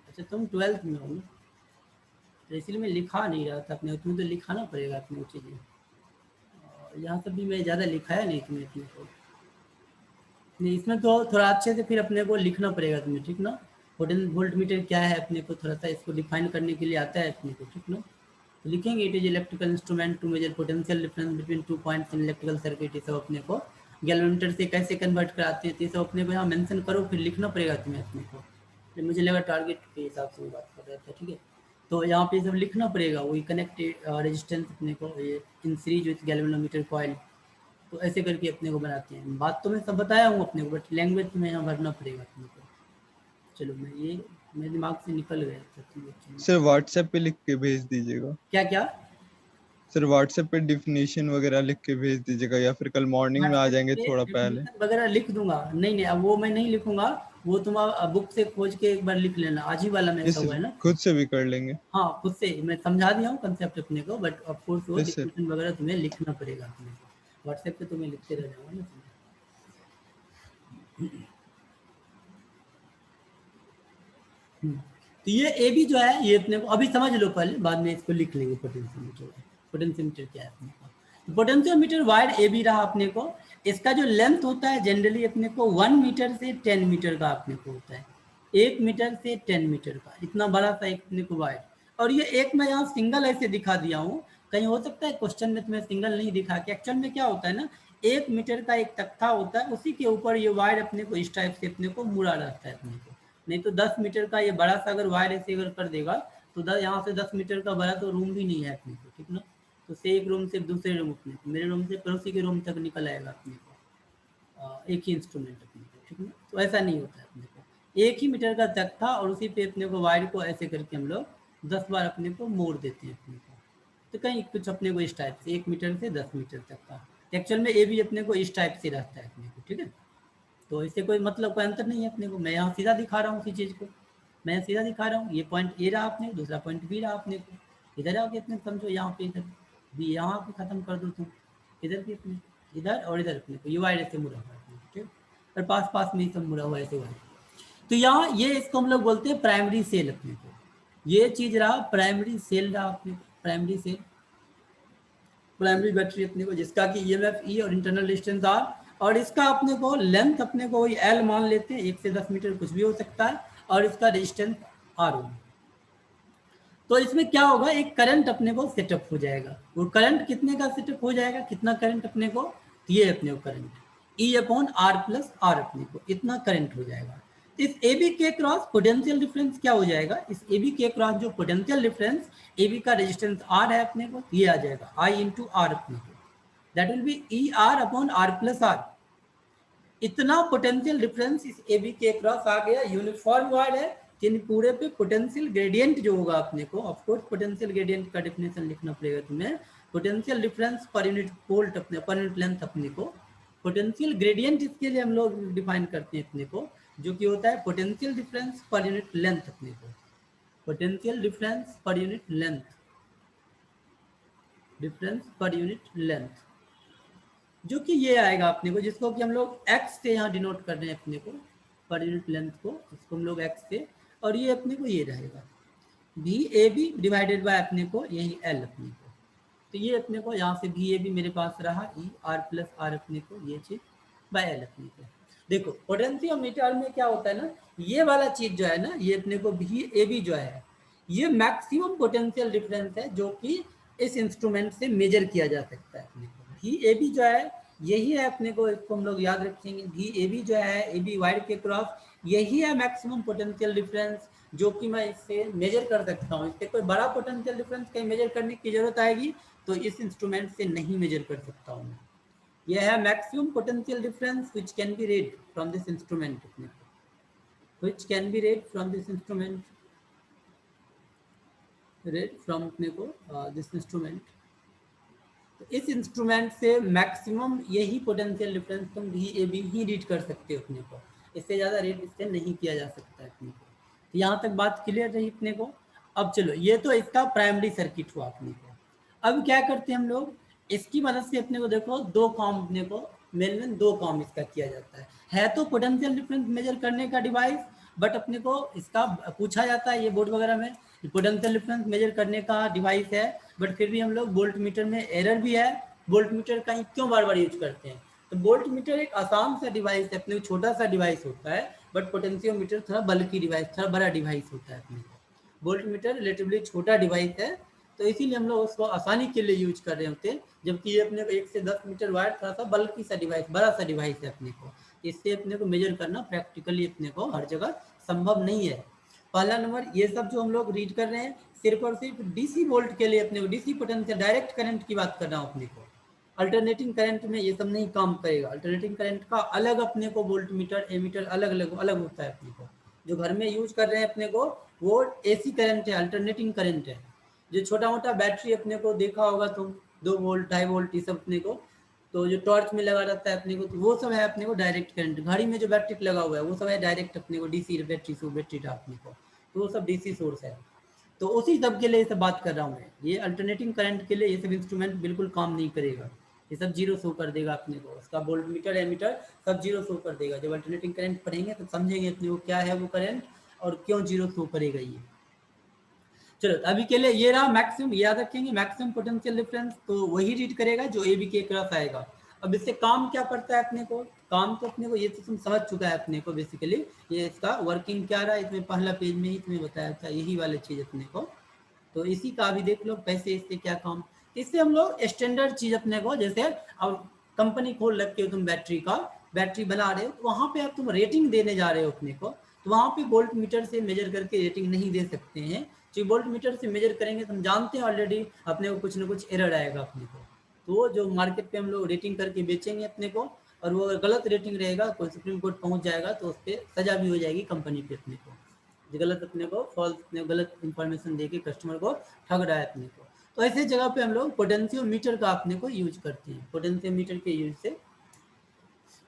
अच्छा तुम 12th में हो ना, तो इसलिए मैं लिखा नहीं रहा था अपने, तुम्हें तो लिखाना पड़ेगा अपनी चीज़ें। यहाँ सब भी मैं ज़्यादा लिखाया नहीं तुम्हें अपने को, नहीं इसमें तो थोड़ा अच्छे से फिर अपने को लिखना पड़ेगा तुम्हें, ठीक ना। वोल्ट मीटर क्या है अपने को थोड़ा सा इसको डिफाइन करने के लिए आता है अपने को, ठीक ना। तो लिखेंगे it is electrical instrument to measure potential difference between 2 points in electrical circuit. ये सब अपने को गैल्वेनोमीटर से कैसे कन्वर्ट कराते हैं, तो ये सब अपने को यहाँ मेंशन करो, फिर लिखना पड़ेगा तुम्हें अपने को। फिर मुझे लगा टारगेट के हिसाब से बात कर रहा था, ठीक है। तो यहाँ पे सब लिखना पड़ेगा, वही कनेक्ट रेजिस्टेंस अपने को ये in series with galvanometer coil, तो ऐसे करके अपने को बनाते हैं। बात तो मैं सब बताया हूँ अपने को, बट लैंग्वेज में यहाँ भरना पड़ेगा अपने को। चलो मैं ये मेरे दिमाग से निकल गया था, ठीक है। सर व्हाट्सएप पे लिख के भेज दीजिएगा। क्या क्या सर व्हाट्सएप पे डिफिनीशन वगैरह लिख के भेज दीजिएगा, या फिर कल मॉर्निंग में आ जाएंगे थोड़ा पहले। वगैरह लिख दूंगा। नहीं नहीं, अब वो मैं नहीं लिखूंगा, वो तुम बुक से खोज के एक बार लिख लेना, आज ही वाला में ऐसा हुआ है ना। खुद से भी कर लेंगे। हाँ खुद से मैं समझा दिया हूँ कंसेप्ट अपने को, बट ऑफ कोर्स वो Yes, sir. डिस्क्रिप्शन वगैरह तुम्हें लिखना पड़ेगा अपने को। व्हाट्सएप पे तुम्हें लिखते रह जाऊंगा ना। तो ये ए बी जो है, ये अपने को अभी समझ लो पहले, बाद में इसको लिख लेंगे पोटेंशियोमीटर। पोटेंशियोमीटर क्या है अपने को, पोटेंशियोमीटर वायर ए बी रहा अपने को। इसका जो लेंथ होता है जनरली अपने को 1 मीटर से 10 मीटर का अपने को होता है, 1 मीटर से 10 मीटर का, इतना बड़ा सा एक अपने को वायर। और ये एक मैं यहाँ सिंगल ऐसे दिखा दिया हूँ, कहीं हो सकता है क्वेश्चन में तुम्हें सिंगल नहीं दिखा के। एक्चुअल में क्या होता है ना, 1 मीटर का एक तख्ता होता है, उसी के ऊपर ये वायर अपने को इस टाइप से अपने को मुड़ा रहता है अपने को। नहीं तो 10 मीटर का ये बड़ा सा अगर वायर ऐसे अगर कर देगा तो यहाँ से 10 मीटर का बड़ा तो रूम भी नहीं है अपने को, ठीक ना। तो से एक रूम से दूसरे रूम अपने को, मेरे रूम से पड़ोसी के रूम तक निकल आएगा अपने को एक ही इंस्ट्रूमेंट अपने को, ठीक ना। तो ऐसा नहीं होता है अपने को, एक ही मीटर का तख्ता और उसी पे अपने को वायर को ऐसे करके हम लोग 10 बार अपने को मोड़ देते हैं अपने को। तो कहीं कुछ अपने को इस टाइप से 1 मीटर से 10 मीटर तक का। एक्चुअल में ये भी अपने को इस टाइप से रहता है अपने को, ठीक है। तो इससे कोई मतलब कोई अंतर नहीं है अपने को। मैं यहाँ सीधा दिखा रहा हूँ उसी चीज़ को, मैं सीधा दिखा रहा हूँ। ये पॉइंट ए रहा अपने, दूसरा पॉइंट बी रहा अपने को। इधर आके अपने समझो, यहाँ पे इधर बी यहाँ पे खत्म कर दो तुम, इधर भी अपने इधर और इधर अपने को ये वायर ऐसे मुड़ा हुआ है, ठीक है। और पास पास में ही सब मुड़ा हुआ है ऐसे वायर। तो यहाँ ये इसको हम लोग बोलते हैं प्राइमरी सेल अपने को। ये चीज़ रहा प्राइमरी सेल रहा अपने को, प्राइमरी सेल, प्राइमरी बैटरी अपने को, जिसका कि ईएमएफ ई और इंटरनल रेजिस्टेंस आर, और इसका अपने को लेंथ अपने को वही एल मान लेते हैं, 1 से 10 मीटर कुछ भी हो सकता है, और इसका रेजिस्टेंस आर होगा। तो इसमें क्या होगा, एक करंट अपने को सेटअप हो जाएगा। वो करंट कितने का सेटअप हो जाएगा, कितना करंट अपने को, ये अपने को current E upon R plus R अपने को इतना करंट हो जाएगा। इस ए बी के क्रॉस पोटेंशियल डिफरेंस क्या हो जाएगा, इस ए बी के क्रॉस जो पोटेंशियल डिफरेंस ए बी का रेजिस्टेंस आर है अपने को, ये आ जाएगा आई इंटू आर अपने को, that will be E R upon R plus R. इतना पोटेंशियल डिफरेंस इस ए बी के क्रॉस आ गया। यूनिफॉर्म वायर है, जिन पूरे पे पोटेंशियल ग्रेडियंट जो होगा अपने को, ऑफ कोर्स पोटेंशियल ग्रेडियंट का डेफिनेशन लिखना पड़ेगा तुम्हें। Potential difference per unit volt अपने पर यूनिट लेंथ अपने को, पोटेंशियल ग्रेडियंट इसके लिए हम लोग डिफाइन करते हैं अपने को, जो कि होता है potential difference per unit length अपने को, potential difference per unit length, difference per unit length, जो कि ये आएगा अपने को, जिसको कि हम लोग x से यहाँ डिनोट कर रहे हैं अपने को, पर यूनिट लेंथ को, इसको हम लोग x से, और ये अपने को ये रहेगा भी ए बी डिवाइडेड बाय अपने को यही l अपने को। तो ये अपने को यहाँ से भी ए बी मेरे पास रहा ई आर प्लस आर अपने को, ये चीज बाय एल अपने को। देखो पोटेंशियोमीटर में क्या होता है ना, ये वाला चीज जो है ना, ये अपने को भी ए बी जो है, ये मैक्सिमम पोटेंशियल डिफरेंस है जो कि इस इंस्ट्रूमेंट से मेजर किया जा सकता है अपने को। भी ए बी जो है यही है अपने को, इसको हम लोग याद रखेंगे। भी ए बी जो है ए बी वायर के क्रॉस, यही है मैक्सिमम पोटेंशियल डिफरेंस जो कि मैं इससे मेजर कर सकता हूँ। इससे कोई बड़ा पोटेंशियल डिफरेंस कहीं मेजर करने की जरूरत आएगी तो इस इंस्ट्रूमेंट से नहीं मेजर कर सकता हूँ मैं। यह है maximum potential difference which can be red from this instrument अपने को, which can be red from this instrument, red from अपने को दिस इंस्ट्रूमेंट। तो इस इंस्ट्रूमेंट से मैक्सिमम यही पोटेंशियल डिफरेंस तुम भी ए बी ही रीड कर सकते हो अपने को, इससे ज़्यादा रीड इससे नहीं किया जा सकता है अपने को। तो यहाँ तक बात क्लियर रही अपने को। अब चलो, ये तो इसका प्राइमरी सर्किट हुआ अपने को। अब क्या करते हैं हम लोग, इसकी मदद से अपने को देखो दो काम अपने को मेन दो काम इसका किया जाता है तो पोटेंशियल डिफरेंस मेजर करने का डिवाइस, बट अपने को इसका पूछा जाता है ये बोर्ड वगैरह में, पोटेंशियल डिफरेंस मेजर करने का डिवाइस है, बट फिर भी हम लोग वोल्ट मीटर में एरर भी है। वोल्ट मीटर का क्यों बार बार यूज करते हैं, तो वोल्ट मीटर एक आसान सा डिवाइस है, अपने छोटा सा डिवाइस होता है बट पोटेंशियोमीटर थोड़ा बल्कि डिवाइस, थोड़ा बड़ा डिवाइस होता है अपने को। वोल्ट मीटर रिलेटिवली छोटा डिवाइस है, तो इसीलिए हम लोग उसको आसानी के लिए यूज कर रहे होते हैं, जबकि ये अपने को 1 से 10 मीटर वायर थोड़ा सा बल्कि सा डिवाइस, बड़ा सा डिवाइस है अपने को, इससे अपने को मेजर करना प्रैक्टिकली अपने को हर जगह संभव नहीं है। पहला नंबर, ये सब जो हम लोग रीड कर रहे हैं सिर्फ और सिर्फ डीसी वोल्ट के लिए, अपने को डीसी पोटेंशियल डायरेक्ट करंट की बात कर रहा हूँ अपने को। अल्टरनेटिंग करंट में ये सब नहीं काम करेगा। अल्टरनेटिंग करंट का अलग अपने को वोल्ट मीटर एमीटर अलग अलग अलग होता है अपने को। जो घर में यूज कर रहे हैं अपने को वो एसी करंट है, अल्टरनेटिंग करंट है। जो छोटा मोटा बैटरी अपने को देखा होगा तुम, 2 वोल्ट 2.5 वोल्ट ये सब अपने को, तो जो टॉर्च में लगा रहता है अपने को, तो वो सब है अपने को डायरेक्ट करंट। घड़ी में जो बैटरी लगा हुआ है वो सब है डायरेक्ट अपने को डीसी बैटरी था अपने को, तो वो सब डीसी सोर्स है। तो उसी सब के लिए ये सब बात कर रहा हूँ मैं। ये अल्टरनेटिंग करंट के लिए ये सब इंस्ट्रूमेंट बिल्कुल काम नहीं करेगा, ये सब जीरो शो कर देगा अपने को, उसका वोल्ट मीटर एमीटर सब जीरो शो कर देगा। जब अल्टरनेटिंग करंट पढ़ेंगे तो समझेंगे अपने को क्या है वो करंट और क्यों जीरो शो करेगा ये। चलो अभी के लिए ये रहा मैक्सिमम, याद रखेंगे मैक्सिमम पोटेंशियल डिफरेंस, तो वही रीड करेगा जो ए बी के क्रॉस आएगा। अब इससे काम क्या करता है अपने को, काम तो अपने को ये तो तुम समझ चुका है अपने को बेसिकली, ये इसका वर्किंग क्या रहा इसमें पहला पेज में ही तुम्हें बताया था यही वाली चीज अपने को, तो इसी का भी देख लो कैसे इससे क्या काम। इससे हम लोग स्टैंडर्ड चीज अपने को, जैसे अब कंपनी खोल रखी हो तुम बैटरी का, बैटरी बना रहे हो तो वहां पे अब तुम रेटिंग देने जा रहे हो अपने को, तो वहां पे वोल्ट मीटर से मेजर करके रेटिंग नहीं दे सकते हैं। जो वोल्ट मीटर से मेजर करेंगे तो हम जानते हैं ऑलरेडी अपने को कुछ ना कुछ एरर आएगा अपने को, तो जो मार्केट पे हम लोग रेटिंग करके बेचेंगे अपने को, और वो अगर गलत रेटिंग रहेगा कोई सुप्रीम कोर्ट पहुंच जाएगा तो उस पर सजा भी हो जाएगी कंपनी पे अपने को, जो गलत अपने को फॉल्स अपने गलत इंफॉर्मेशन देके कस्टमर को ठग रहा है अपने को। तो ऐसे जगह पे हम लोग पोटेंशियोमीटर का अपने को यूज करते हैं। पोटेंशियोमीटर के यूज से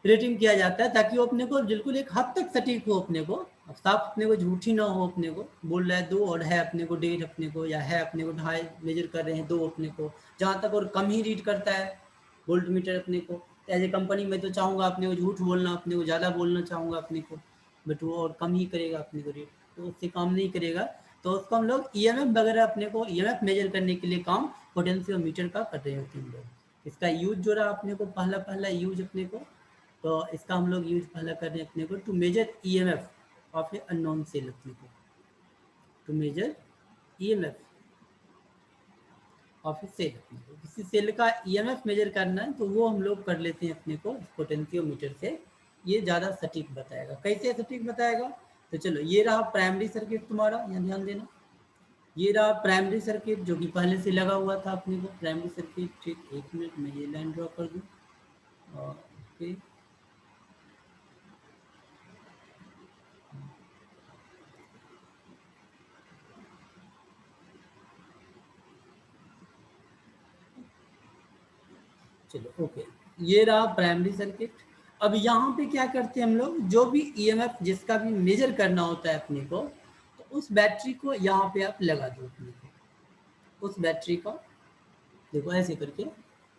रेटिंग किया जाता है ताकि वो अपने को बिल्कुल एक हद तक सटीक हो अपने को, अब साफ अपने को झूठी ना हो अपने को, बोल रहा है 2 और है अपने को 1.5 अपने को, या है अपने को 2.5 मेजर कर रहे हैं 2 अपने को, जहाँ तक और कम ही रीड करता है वोल्ट मीटर अपने को। एज ए कंपनी में तो चाहूँगा अपने को झूठ बोलना, अपने को ज़्यादा बोलना चाहूँगा अपने को, बट वो और कम ही करेगा अपने को रेट, तो उससे काम नहीं करेगा। तो उसको हम लोग ईएमएफ वगैरह अपने को ईएमएफ मेजर करने के लिए काम पोटेंशियोमीटर का कर रहे होते हैं हम लोग। इसका यूज जो रहा अपने को पहला यूज अपने को, तो इसका हम लोग यूज पहला कर रहे हैं अपने को to measure EMF of a unknown cell अपने को, to measure EMF of a cell अपने को, किसी सेल का ईएमएफ मेजर करना है तो वो हम लोग कर लेते हैं अपने को पोटेंशियोमीटर से। ये ज़्यादा सटीक बताएगा। कैसे सटीक बताएगा, तो चलो ये रहा प्राइमरी सर्किट तुम्हारा, यहाँ ध्यान देना, ये रहा प्राइमरी सर्किट जो कि पहले से लगा हुआ था अपने को प्राइमरी सर्किट। ठीक, 1 मिनट में ये लाइन ड्रॉ कर दूँ और ओके, चलो ओके, ये रहा प्राइमरी सर्किट। अब यहाँ पे क्या करते हैं हम लोग, जो भी ईएमएफ जिसका भी मेजर करना होता है अपने को, तो उस बैटरी को यहाँ पे आप लगा दो अपने को, उस बैटरी का देखो ऐसे करके,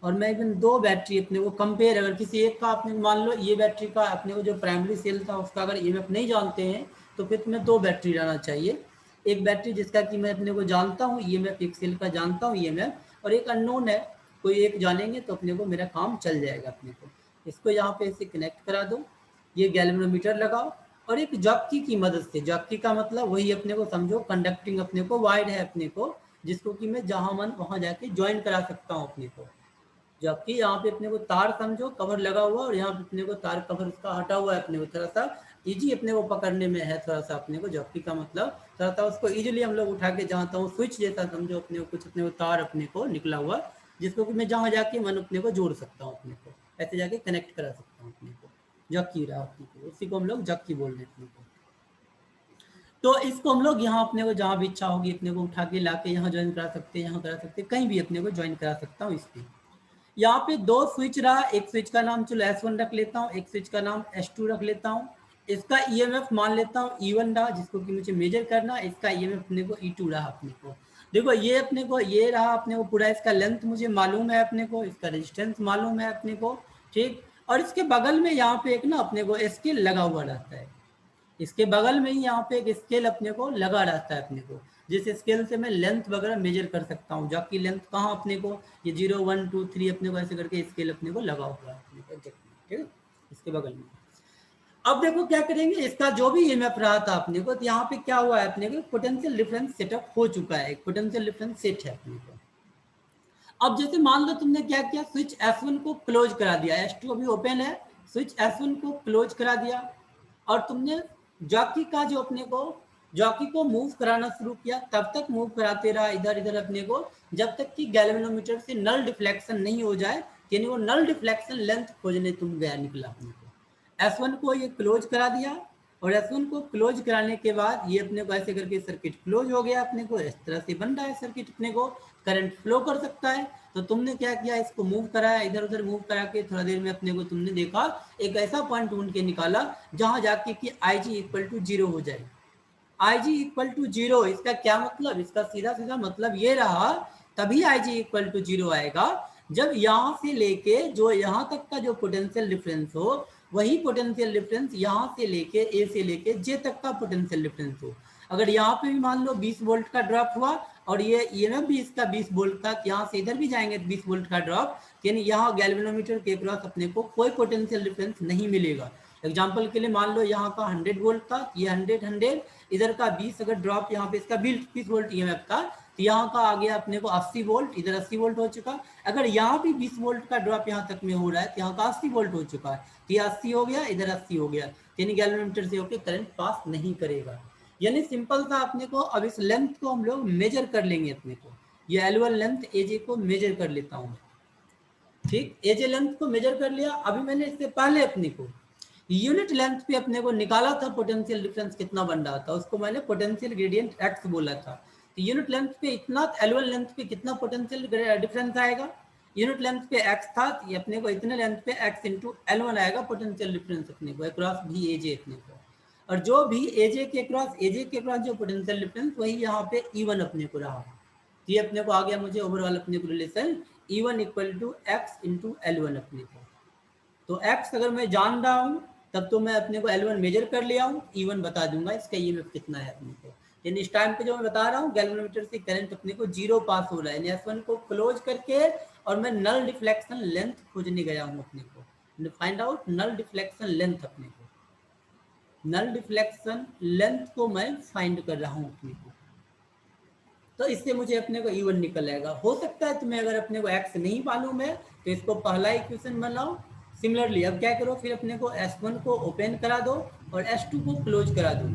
और मैं एकदम 2 बैटरी अपने को कंपेयर, अगर किसी एक का आपने मान लो ये बैटरी का अपने को जो प्राइमरी सेल था उसका अगर ईएमएफ नहीं जानते हैं तो फिर तुम्हें 2 बैटरी लाना चाहिए। एक बैटरी जिसका कि मैं अपने को जानता हूँ ईएमएफ, एक सेल का जानता हूँ ईएमएफ, और एक अननोन है, कोई एक जानेंगे तो अपने को मेरा काम चल जाएगा अपने को। इसको यहाँ पे ऐसे कनेक्ट करा दो, ये गैल्वेनोमीटर लगाओ, और एक जॉकी की मदद से, जॉकी का मतलब वही अपने को समझो कंडक्टिंग अपने को वायर है अपने को, जिसको कि मैं जहाँ मन वहाँ जाके ज्वाइन करा सकता हूँ अपने को। जबकि यहाँ पे अपने को तार समझो कवर लगा हुआ, और यहाँ पे अपने को तार कवर उसका हटा हुआ है अपने को, थोड़ा सा इजी अपने को पकड़ने में है थोड़ा सा अपने को। जबकि का मतलब थोड़ा सा उसको इजीली हम लोग उठा के जहाँ तक स्विच जैसा समझो अपने को, कुछ अपने को तार अपने को निकला हुआ, जिसको कि मैं जहाँ जाके मन अपने को जोड़ सकता हूँ अपने को, ऐसे जाके कनेक्ट करा सकता हूँ अपने को। जक्की रहा अपने को, उसी को हम लोग जक्की बोल रहे हैं अपने को। तो इसको हम लोग यहाँ अपने को जहाँ भी इच्छा होगी अपने को उठा के ला के यहाँ ज्वाइन करा सकते हैं, यहाँ करा सकते हैं, कहीं भी अपने को ज्वाइन करा सकता हूँ इस पर। यहाँ पे 2 स्विच रहा, एक स्विच का नाम चलो S1 रख लेता हूँ, एक स्विच का नाम S2 रख लेता हूँ। इसका ईएमएफ मान लेता हूँ E1 रहा, जिसको कि मुझे मेजर करना, इसका ईएमएफ अपने को E2 रहा अपने को। देखो ये अपने को ये रहा अपने को पूरा, इसका लेंथ मुझे मालूम है अपने को, इसका रेजिस्टेंस मालूम है अपने को, ठीक। और इसके बगल में यहाँ पे एक ना अपने को स्केल लगा हुआ रहता है, इसके बगल में ही यहाँ पे एक स्केल अपने को लगा रहता है अपने को, जिस स्केल से मैं लेंथ वगैरह मेजर कर सकता हूँ। जबकि लेंथ कहाँ अपने को, ये 0 1 2 3 अपने को ऐसे करके स्केल अपने को लगा हुआ है अपने को, ठीक है, इसके बगल में। अब देखो क्या करेंगे, इसका जो भी ईएमएफ रहा था अपने को, तो यहाँ पे क्या हुआ है अपने को, पोटेंशियल डिफरेंस सेटअप हो चुका है, एक पोटेंशियल डिफरेंस सेट है अपने को। अब जैसे मान लो तुमने क्या किया, स्विच S1 को क्लोज करा दिया, S2 अभी ओपन है, स्विच S1 को क्लोज करा दिया और तुमने जॉकी का जो अपने को जॉकी को मूव कराना शुरू किया, तब तक मूव कराते रहा इधर इधर अपने को, जब तक कि गैल्वेनोमीटर से नल डिफ्लेक्शन नहीं हो जाए, यानी वो नल डिफ्लेक्शन लेंथ खोजने तुम गया निकला अपने को। S1 को ये क्लोज करा दिया और S1 को क्लोज कराने के बाद ये अपने को ऐसे करके सर्किट क्लोज हो गया, अपने को इस तरह से बन रहा है सर्किट, अपने को करंट फ्लो कर सकता है। तो तुमने क्या किया, इसको मूव कराया, इधर उधर मूव करा के थोड़ा देर में अपने को तुमने देखा एक ऐसा पॉइंट ढूंढ के निकाला जहां जाके कि IG इक्वल टू 0 हो जाए। IG इक्वल टू 0, इसका क्या मतलब, इसका सीधा सीधा मतलब ये रहा, तभी IG इक्वल टू 0 आएगा जब यहाँ से लेके जो यहाँ तक का जो पोटेंशियल डिफरेंस हो, वही पोटेंशियल डिफरेंस यहाँ से लेके A से लेके J तक का पोटेंशियल डिफरेंस हो। अगर यहाँ पे भी मान लो 20 वोल्ट का ड्रॉप हुआ और ये EMF भी इसका 20 वोल्ट था, यहाँ से इधर भी जाएंगे 20 वोल्ट का ड्रॉप, यानी यहाँ गैल्वेनोमीटर के क्रॉस अपने को कोई पोटेंशियल डिफरेंस नहीं मिलेगा। एग्जाम्पल के लिए मान लो यहाँ का 100 वोल्ट था, ये 100 इधर का 20 अगर ड्रॉप यहाँ पे इसका 20 वोल्ट EMF था, तो यहाँ का आ गया अपने को 80 वोल्ट, इधर 80 वोल्ट हो चुका। अगर यहाँ भी 20 वोल्ट का ड्रॉप यहाँ तक में हो रहा है, तो यहाँ का 80 वोल्ट हो चुका है, तो ये 80 हो गया, इधर 80 हो गया, यानी गैल्वेनोमीटर से होकर करंट पास नहीं करेगा। यानी सिंपल था अपने को। अब इस लेंथ को हम लोग मेजर कर लेंगे अपने को, ये एलुअल लेंथ AJ को मेजर कर लेता हूँ, ठीक। AJ लेंथ को मेजर कर लिया। अभी मैंने इससे पहले अपने को यूनिट लेंथ पे अपने को निकाला था पोटेंशियल डिफरेंस कितना बन रहा था, उसको मैंने पोटेंशियल ग्रेडियंट x बोला था। तो यूनिट लेंथ पे इतना, एलुअल लेंथ पे कितना पोटेंशियल डिफरेंस आएगा, यूनिट लेंथ पे x था, ये अपने को इतने लेंथ पे x इंटू L1 आएगा पोटेंशियल डिफरेंस अपने को अक्रॉस VAJ अपने को। और जो भी AJ के क्रॉस जो पोटेंशियल डिफरेंस, वही यहाँ पे E1 अपने को रहा। ये अपने को आ गया मुझे ओवरऑल अपने को relation E1 equal to x into L1 अपने को। तो x अगर मैं जान रहा हूँ तब तो मैं अपने को L1 मेजर कर लिया हूँ, E1 बता दूंगा इसका EMF कितना है अपने को। यानी इस टाइम पे जो मैं बता रहा हूँ, गैल्वेनोमीटर से करंट अपने को 0 पास हो रहा है, यानी S1 को क्लोज करके और मैं नल डिफ्लेक्शन लेंथ खोजने गया हूँ अपने को, find out null deflection length अपने को, नल डिफ्लेक्शन लेंथ को मैं फाइंड कर रहा हूँ अपने को। तो इससे मुझे अपने को E1 निकल आएगा। हो सकता है तुम्हें अगर अपने को x नहीं मालूम है तो इसको पहला इक्वेशन बनाओ। सिमिलरली अब क्या करो, फिर अपने को S1 को ओपन करा दो और S2 को क्लोज करा दो,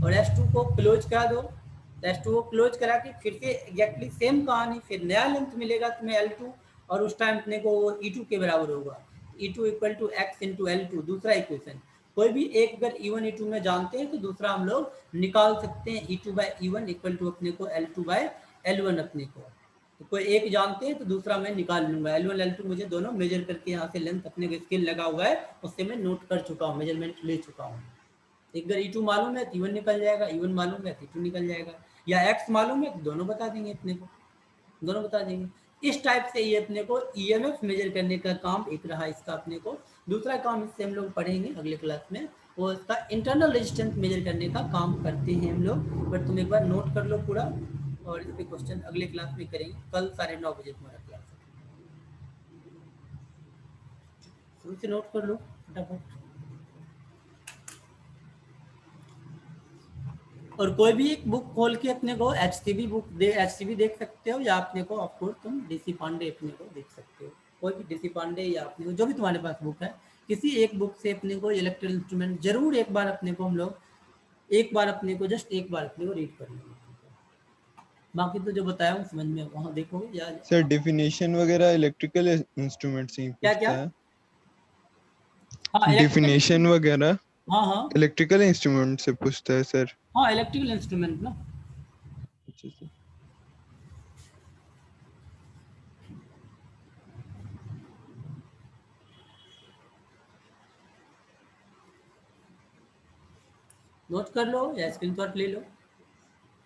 और S2 को क्लोज करा दो। तो S2 को क्लोज करा के फिर से एग्जैक्टली सेम कहानी, फिर नया लेंथ मिलेगा तुम्हें L2, और उस टाइम अपने को वो E2 के बराबर होगा, E2 equal to x into L2, दूसरा इक्वेशन। कोई भी एक अगर E1 E2 में जानते हैं तो दूसरा हम लोग निकाल सकते हैं, E2 by E1 equal to अपने को L2 बाई L1 अपने को। तो कोई एक जानते हैं तो दूसरा मैं निकाल लूंगा। L1 L2 मुझे दोनों मेजर करके यहाँ से लेंथ अपने को स्केल लगा हुआ है, उससे मैं नोट कर चुका हूँ, मेजरमेंट ले चुका हूँ। एक अगर E2 मालूम है तो E1 निकल जाएगा, E1 मालूम है तो E2 निकल जाएगा, या x मालूम है तो दोनों बता देंगे अपने को, दोनों बता देंगे। इस टाइप से ये अपने को EMF मेजर करने का काम एक रहा इसका अपने को। दूसरा काम इससे हम लोग पढ़ेंगे अगले क्लास में, वो इसका इंटरनल रेजिस्टेंस मेजर करने का काम करते हैं हम लोग। बट तुम एक बार नोट कर लो पूरा, और इस पे क्वेश्चन अगले क्लास में करेंगे, कल 9:30 बजे तुम्हारा क्लास है, शुरू से नोट कर लो फटाफट। और कोई भी एक बुक खोल के अपने को HCB बुक HCB देख सकते हो, या अपने को ऑफकोर्स तुम DC पांडे अपने को देख सकते हो, कोई भी DC पांडे या अपने को जो भी तुम्हारे पास बुक है, किसी एक बुक से अपने को इलेक्ट्रिकल इंस्ट्रूमेंट जरूर एक बार अपने को हम लोग जस्ट एक बार अपने को रीड कर लेंगे। बाकी तो जो बताया हूँ समझ में वहाँ देखोगे या सर डेफिनेशन वगैरह इलेक्ट्रिकल इंस्ट्रूमेंट से ही क्या पूछता क्या? है, हाँ डेफिनेशन वगैरह हाँ हाँ इलेक्ट्रिकल इंस्ट्रूमेंट से पूछता है सर। हाँ इलेक्ट्रिकल इंस्ट्रूमेंट ना। अच्छा सर। नोट कर लो या स्क्रीनशॉट ले लो,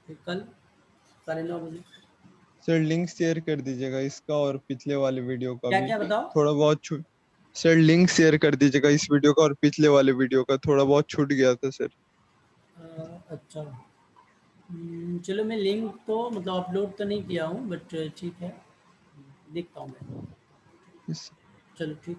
फिर कल 9:30 बजे। सर लिंक शेयर कर दीजिएगा इसका और पिछले वाले वीडियो का क्या भी, क्या बताओ? थोड़ा बहुत छूट। सर लिंक शेयर कर दीजिएगा इस वीडियो का और पिछले वाले वीडियो का, थोड़ा बहुत छूट गया था सर। अच्छा चलो, मैं लिंक तो मतलब अपलोड तो नहीं किया हूँ, बट ठीक है देखता हूँ मैं। Yes. चलो ठीक।